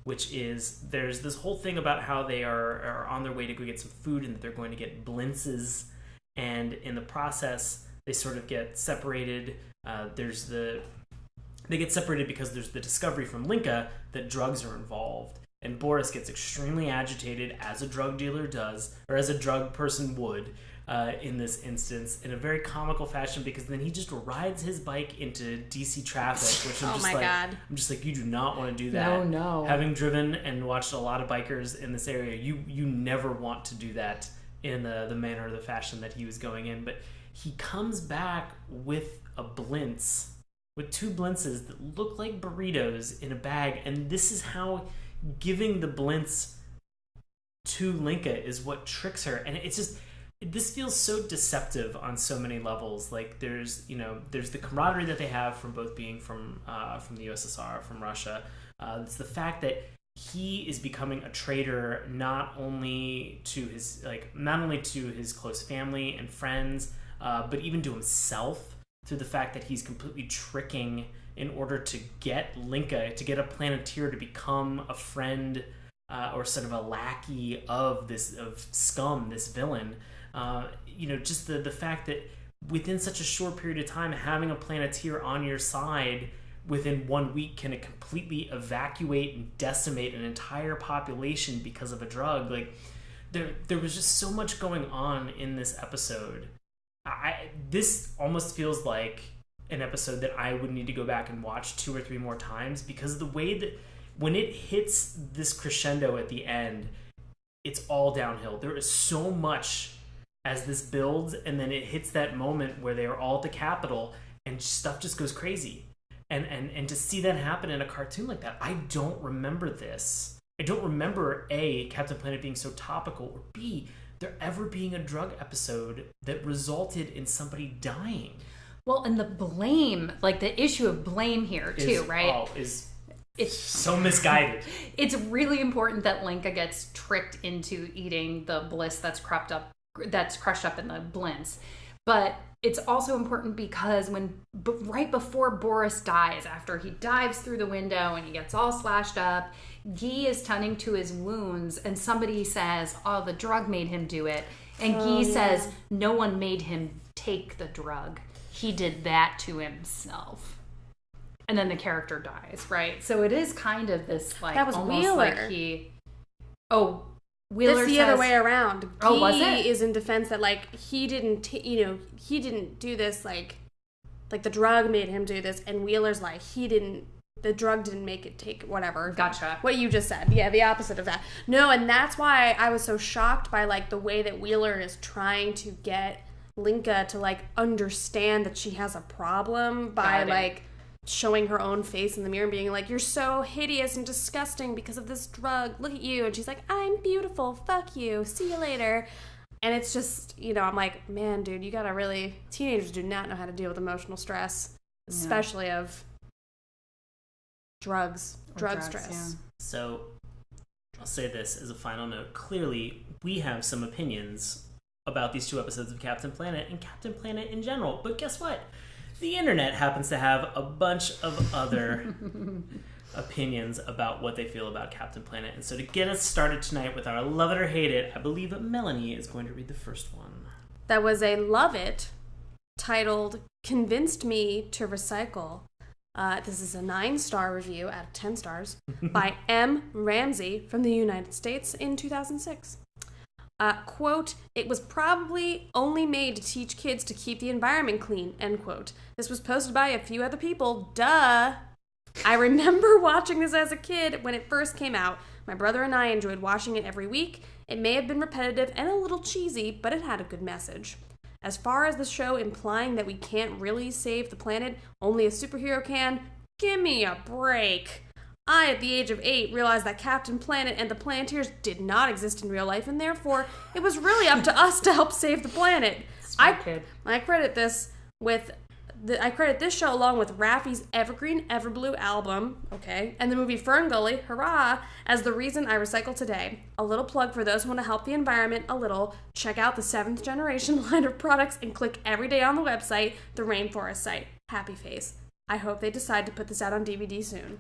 which is there's this whole thing about how they are on their way to go get some food and that they're going to get blintzes, and in the process they sort of get separated. They get separated because there's the discovery from Linka that drugs are involved, and Boris gets extremely agitated, as a drug dealer does, or as a drug person would, in this instance, in a very comical fashion, because then he just rides his bike into DC traffic, which I'm just like, you do not want to do that. No. Having driven and watched a lot of bikers in this area, you never want to do that in the manner or the fashion that he was going in. But he comes back with with two blintzes that look like burritos in a bag, and this is how giving the blintz to Linka is what tricks her. And it's just, this feels so deceptive on so many levels. Like there's the camaraderie that they have from both being from the USSR, from Russia. It's the fact that he is becoming a traitor not only to his close family and friends, but even to himself, through the fact that he's completely tricking in order to get Linka, to get a Planeteer to become a friend or sort of a lackey of Scum, this villain. Just the fact that within such a short period of time, having a Planeteer on your side within 1 week can completely evacuate and decimate an entire population because of a drug. Like there was just so much going on in this episode. This almost feels like an episode that I would need to go back and watch 2 or 3 more times, because of the way that when it hits this crescendo at the end, it's all downhill. There is so much as this builds, and then it hits that moment where they are all at the Capitol and stuff just goes crazy. And to see that happen in a cartoon like that, I don't remember this. I don't remember A, Captain Planet being so topical, or B, there ever being a drug episode that resulted in somebody dying. Well, and the blame, like the issue of blame here too, right? Is It's so misguided. It's really important that Linka gets tricked into eating the bliss that's crushed up in the blintz. But it's also important because right before Boris dies, after he dives through the window and he gets all slashed up, Guy is tending to his wounds and somebody says, oh, the drug made him do it. And Guy says, no one made him take the drug. He did that to himself. And then the character dies, right? So it is kind of this, like, that was almost Wheeler. like he... Oh, Wheeler That's the says, other way around. Oh, was Guy it? is in defense that, like, he didn't do this, like the drug made him do this, and Wheeler's like, the drug didn't make it take whatever. Gotcha. What you just said. Yeah, the opposite of that. No, and that's why I was so shocked by, like, the way that Wheeler is trying to get Linka to, like, understand that she has a problem by, like, showing her own face in the mirror and being like, you're so hideous and disgusting because of this drug. Look at you. And she's like, I'm beautiful. Fuck you. See you later. And it's just, I'm like, man, dude, you gotta really... Teenagers do not know how to deal with emotional stress, especially of drug stress. Yeah. So, I'll say this as a final note. Clearly, we have some opinions about these 2 episodes of Captain Planet and Captain Planet in general. But guess what? The internet happens to have a bunch of other opinions about what they feel about Captain Planet. And so to get us started tonight with our Love It or Hate It, I believe that Melanie is going to read the first one. That was a Love It titled Convinced Me to Recycle. This is a 9-star review out of 10 stars by M. Ramsey from the United States in 2006. Quote, it was probably only made to teach kids to keep the environment clean, end quote. This was posted by a few other people. Duh. I remember watching this as a kid when it first came out. My brother and I enjoyed watching it every week. It may have been repetitive and a little cheesy, but it had a good message. As far as the show implying that we can't really save the planet, only a superhero can, give me a break. I, at the age of 8, realized that Captain Planet and the Planeteers did not exist in real life, and therefore, it was really up to us to help save the planet. Smart kid. I credit this show along with Raffi's Evergreen Everblue album, okay, and the movie Fern Gully, hurrah, as the reason I recycle today. A little plug for those who want to help the environment a little. Check out the 7th Generation line of products and click every day on the website, the Rainforest site. Happy face. I hope they decide to put this out on DVD soon.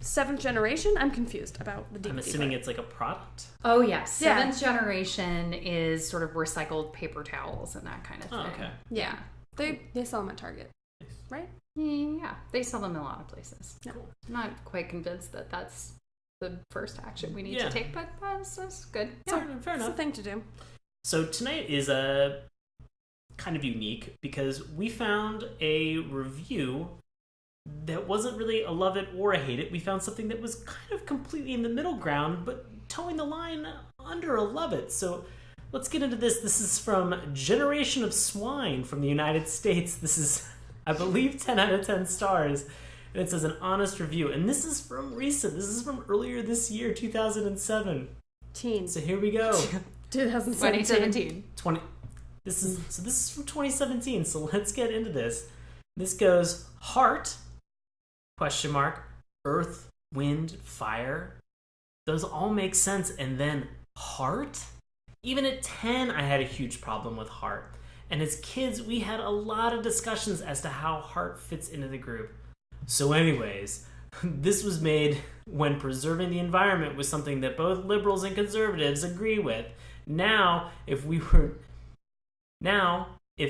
7th Generation? I'm confused about the DVD. I'm assuming it's like a product? Oh, yes. 7th Generation is sort of recycled paper towels and that kind of thing. Oh, okay. Yeah. They sell them at Target, right? Yeah. They sell them in a lot of places. Yeah. I'm not quite convinced that that's the first action we need to take, but that's good. Yeah, fair It's enough. a thing to do. So tonight is a kind of unique because we found a review that wasn't really a love it or a hate it. We found something that was kind of completely in the middle ground, but towing the line under a love it. So let's get into this. This is from Generation of Swine from the United States. This is, I believe, 10 out of 10 stars. And it says an honest review. And this is from recent. This is from earlier this year, 2007. So here we go. 2017. This is from 2017. So let's get into this. This goes heart, ? Earth, wind, fire. Those all make sense. And then heart? Even at 10, I had a huge problem with heart. And as kids, we had a lot of discussions as to how heart fits into the group. So anyways, this was made when preserving the environment was something that both liberals and conservatives agree with. Now, if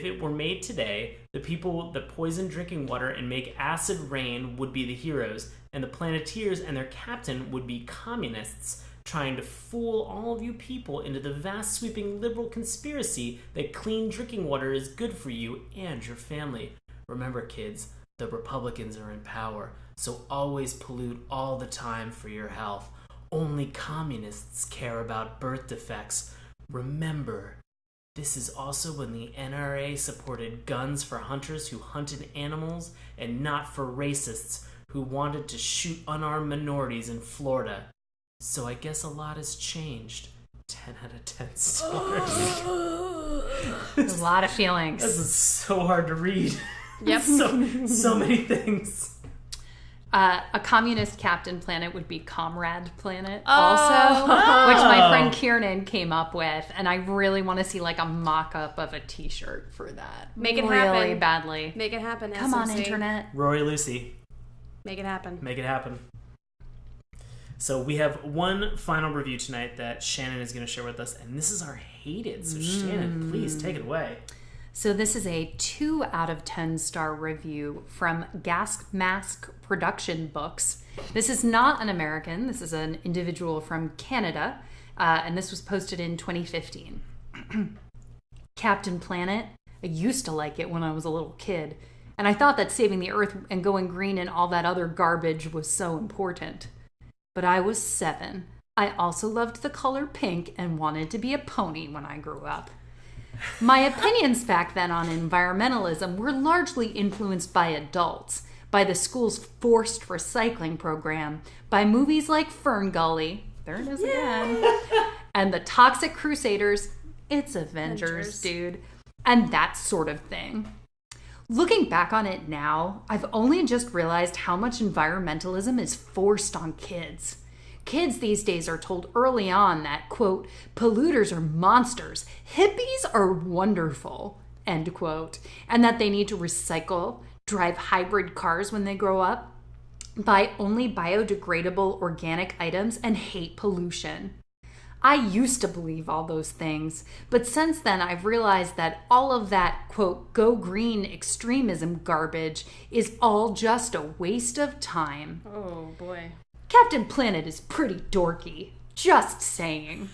it were made today, the people that poison drinking water and make acid rain would be the heroes, and the Planeteers and their captain would be communists trying to fool all of you people into the vast sweeping liberal conspiracy that clean drinking water is good for you and your family. Remember, kids, the Republicans are in power, so always pollute all the time for your health. Only communists care about birth defects. Remember, this is also when the NRA supported guns for hunters who hunted animals and not for racists who wanted to shoot unarmed minorities in Florida. So I guess a lot has changed. 10 out of 10 stars. There's a lot of feelings. This is so hard to read. Yep. so many things. A communist Captain Planet would be Comrade Planet also, which my friend Kieran came up with, and I really want to see like a mock-up of a t-shirt for that. Make it happen. Really badly. Make it happen, Come on, SMC. internet. Rory Lucy. Make it happen. Make it happen. So we have one final review tonight that Shannon is going to share with us, and this is our hated. So Shannon, please take it away. So this is a 2 out of 10 star review from Gas Mask Production Books. This is not an American. This is an individual from Canada, and this was posted in 2015. Captain Planet. I used to like it when I was a little kid, and I thought that saving the Earth and going green and all that other garbage was so important. But I was 7. I also loved the color pink and wanted to be a pony when I grew up. My opinions back then on environmentalism were largely influenced by adults, by the school's forced recycling program, by movies like Fern Gully, there it is again, and the Toxic Crusaders, it's Avengers, dude, and that sort of thing. Looking back on it now, I've only just realized how much environmentalism is forced on kids. Kids these days are told early on that, quote, polluters are monsters, hippies are wonderful, end quote, and that they need to recycle, drive hybrid cars when they grow up, buy only biodegradable organic items, and hate pollution. I used to believe all those things, but since then I've realized that all of that, quote, go green extremism garbage is all just a waste of time. Oh, boy. Captain Planet is pretty dorky. Just saying.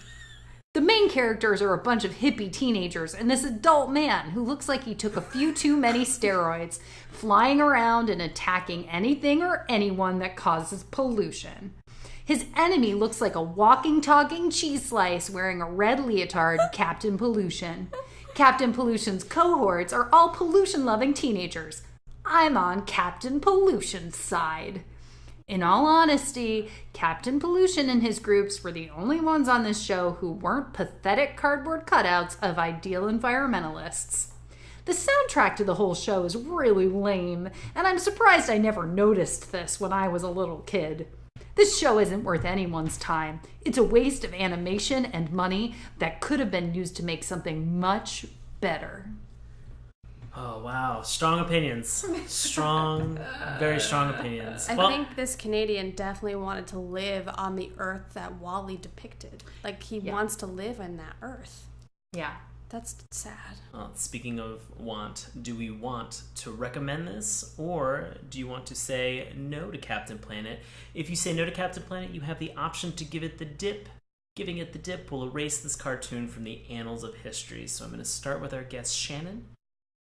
The main characters are a bunch of hippie teenagers and this adult man who looks like he took a few too many steroids, flying around and attacking anything or anyone that causes pollution. His enemy looks like a walking, talking cheese slice wearing a red leotard, Captain Pollution. Captain Pollution's cohorts are all pollution-loving teenagers. I'm on Captain Pollution's side. In all honesty, Captain Pollution and his groups were the only ones on this show who weren't pathetic cardboard cutouts of ideal environmentalists. The soundtrack to the whole show is really lame, and I'm surprised I never noticed this when I was a little kid. This show isn't worth anyone's time. It's a waste of animation and money that could have been used to make something much better. Oh, wow. Strong opinions. Strong, very strong opinions. I think this Canadian definitely wanted to live on the Earth that Wally depicted. Like, he wants to live in that Earth. Yeah. That's sad. Well, speaking of want, do we want to recommend this, or do you want to say no to Captain Planet? If you say no to Captain Planet, you have the option to give it the dip. Giving it the dip will erase this cartoon from the annals of history. So I'm going to start with our guest, Shannon.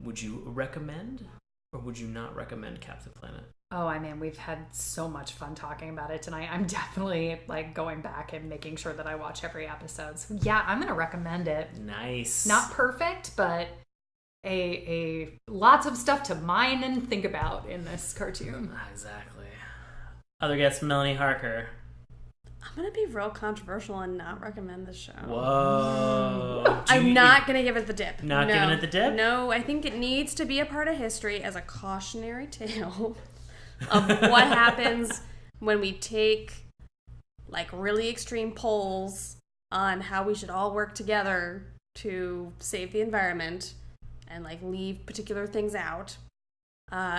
Would you recommend, or would you not recommend Captain Planet? Oh, I mean, we've had so much fun talking about it tonight. I'm definitely like going back and making sure that I watch every episode. So yeah, I'm gonna recommend it. Nice. Not perfect, but a lots of stuff to mine and think about in this cartoon. Exactly. Other guest, Melanie Harker. I'm going to be real controversial and not recommend this show. Whoa. I'm not going to give it the dip. Not giving it the dip? No, I think it needs to be a part of history as a cautionary tale of what happens when we take like really extreme polls on how we should all work together to save the environment and like leave particular things out.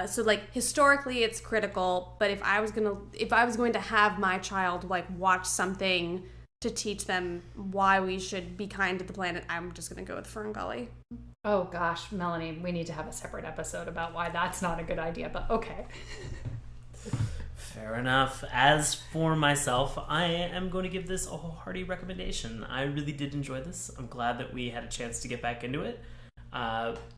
So like historically it's critical, but if I was going to have my child like watch something to teach them why we should be kind to the planet, I'm just going to go with Fern Gully. Oh gosh, Melanie, we need to have a separate episode about why that's not a good idea, but okay. Fair enough. As for myself, I am going to give this a wholehearted recommendation. I really did enjoy this. I'm glad that we had a chance to get back into it.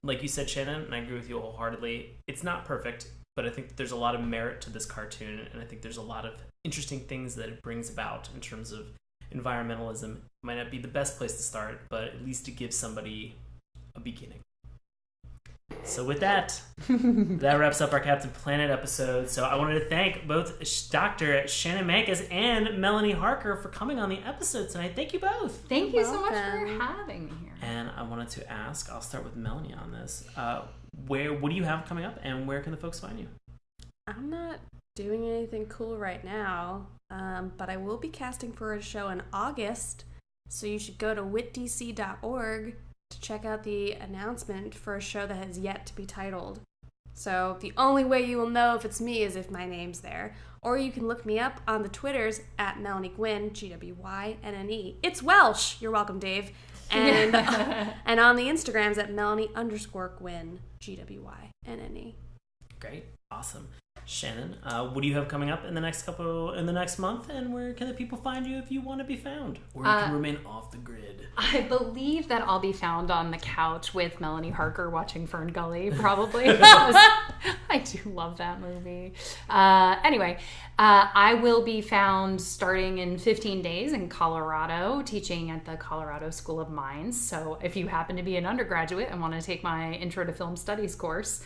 Like you said, Shannon, and I agree with you wholeheartedly, it's not perfect, but I think there's a lot of merit to this cartoon, and I think there's a lot of interesting things that it brings about in terms of environmentalism. It might not be the best place to start, but at least it gives somebody a beginning. So with that, that wraps up our Captain Planet episode. So I wanted to thank both Dr. Davies-Mancus and Melanie Harker for coming on the episode tonight. Thank you both. Thank you so much for having me here. And I wanted to ask, I'll start with Melanie on this. What do you have coming up, and where can the folks find you? I'm not doing anything cool right now, but I will be casting for a show in August, so you should go to witdc.org to check out the announcement for a show that has yet to be titled. So the only way you will know if it's me is if my name's there. Or you can look me up on the Twitters at Melanie Gwynne, Gwynne. It's Welsh. You're welcome, Dave. And and on the Instagrams at Melanie_Gwynne, Gwynne. Great. Awesome. Shannon, what do you have coming up in the next month, and where can the people find you if you want to be found, or you can remain off the grid? I believe that I'll be found on the couch with Melanie Harker watching Fern Gully, probably. I do love that movie. Anyway, I will be found starting in 15 days in Colorado, teaching at the Colorado School of Mines. So if you happen to be an undergraduate and want to take my Intro to Film Studies course,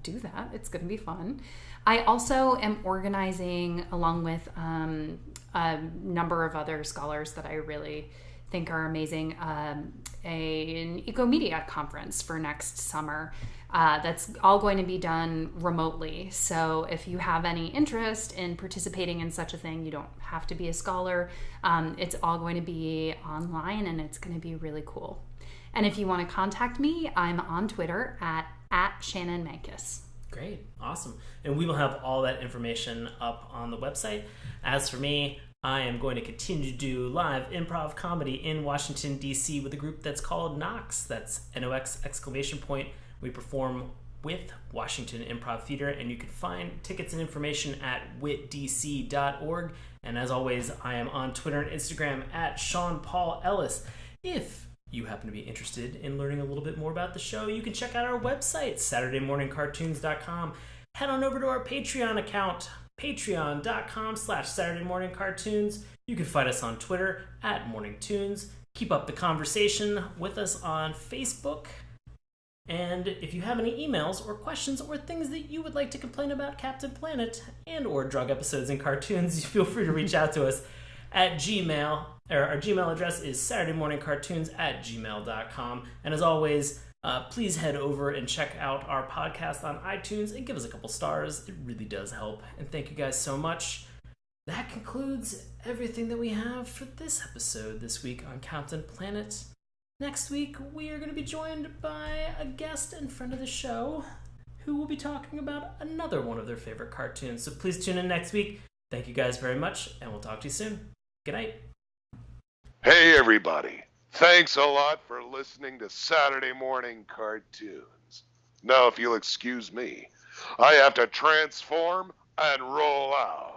do that. It's going to be fun. I also am organizing, along with a number of other scholars that I really think are amazing, an eco-media conference for next summer. That's all going to be done remotely. So if you have any interest in participating in such a thing, you don't have to be a scholar. It's all going to be online, and it's going to be really cool. And if you want to contact me, I'm on Twitter at Shannon-Mancus. Great. Awesome. And we will have all that information up on the website. As for me, I am going to continue to do live improv comedy in Washington, D.C. with a group that's called Nox. That's NOX ! We perform with Washington Improv Theater, and you can find tickets and information at witdc.org. And as always, I am on Twitter and Instagram at Sean Paul Ellis. If you happen to be interested in learning a little bit more about the show, you can check out our website, SaturdayMorningCartoons.com. Head on over to our Patreon account, patreon.com/SaturdayMorningCartoons. You can find us on Twitter at MorningTunes. Keep up the conversation with us on Facebook. And if you have any emails or questions or things that you would like to complain about Captain Planet and or drug episodes and cartoons, feel free to reach out to us at Gmail. Our Gmail address is SaturdayMorningCartoons@gmail.com. And as always, please head over and check out our podcast on iTunes and give us a couple stars. It really does help. And thank you guys so much. That concludes everything that we have for this episode this week on Captain Planet. Next week, we are going to be joined by a guest and friend of the show who will be talking about another one of their favorite cartoons. So please tune in next week. Thank you guys very much, and we'll talk to you soon. Good night. Hey, everybody. Thanks a lot for listening to Saturday Morning Cartoons. Now, if you'll excuse me, I have to transform and roll out.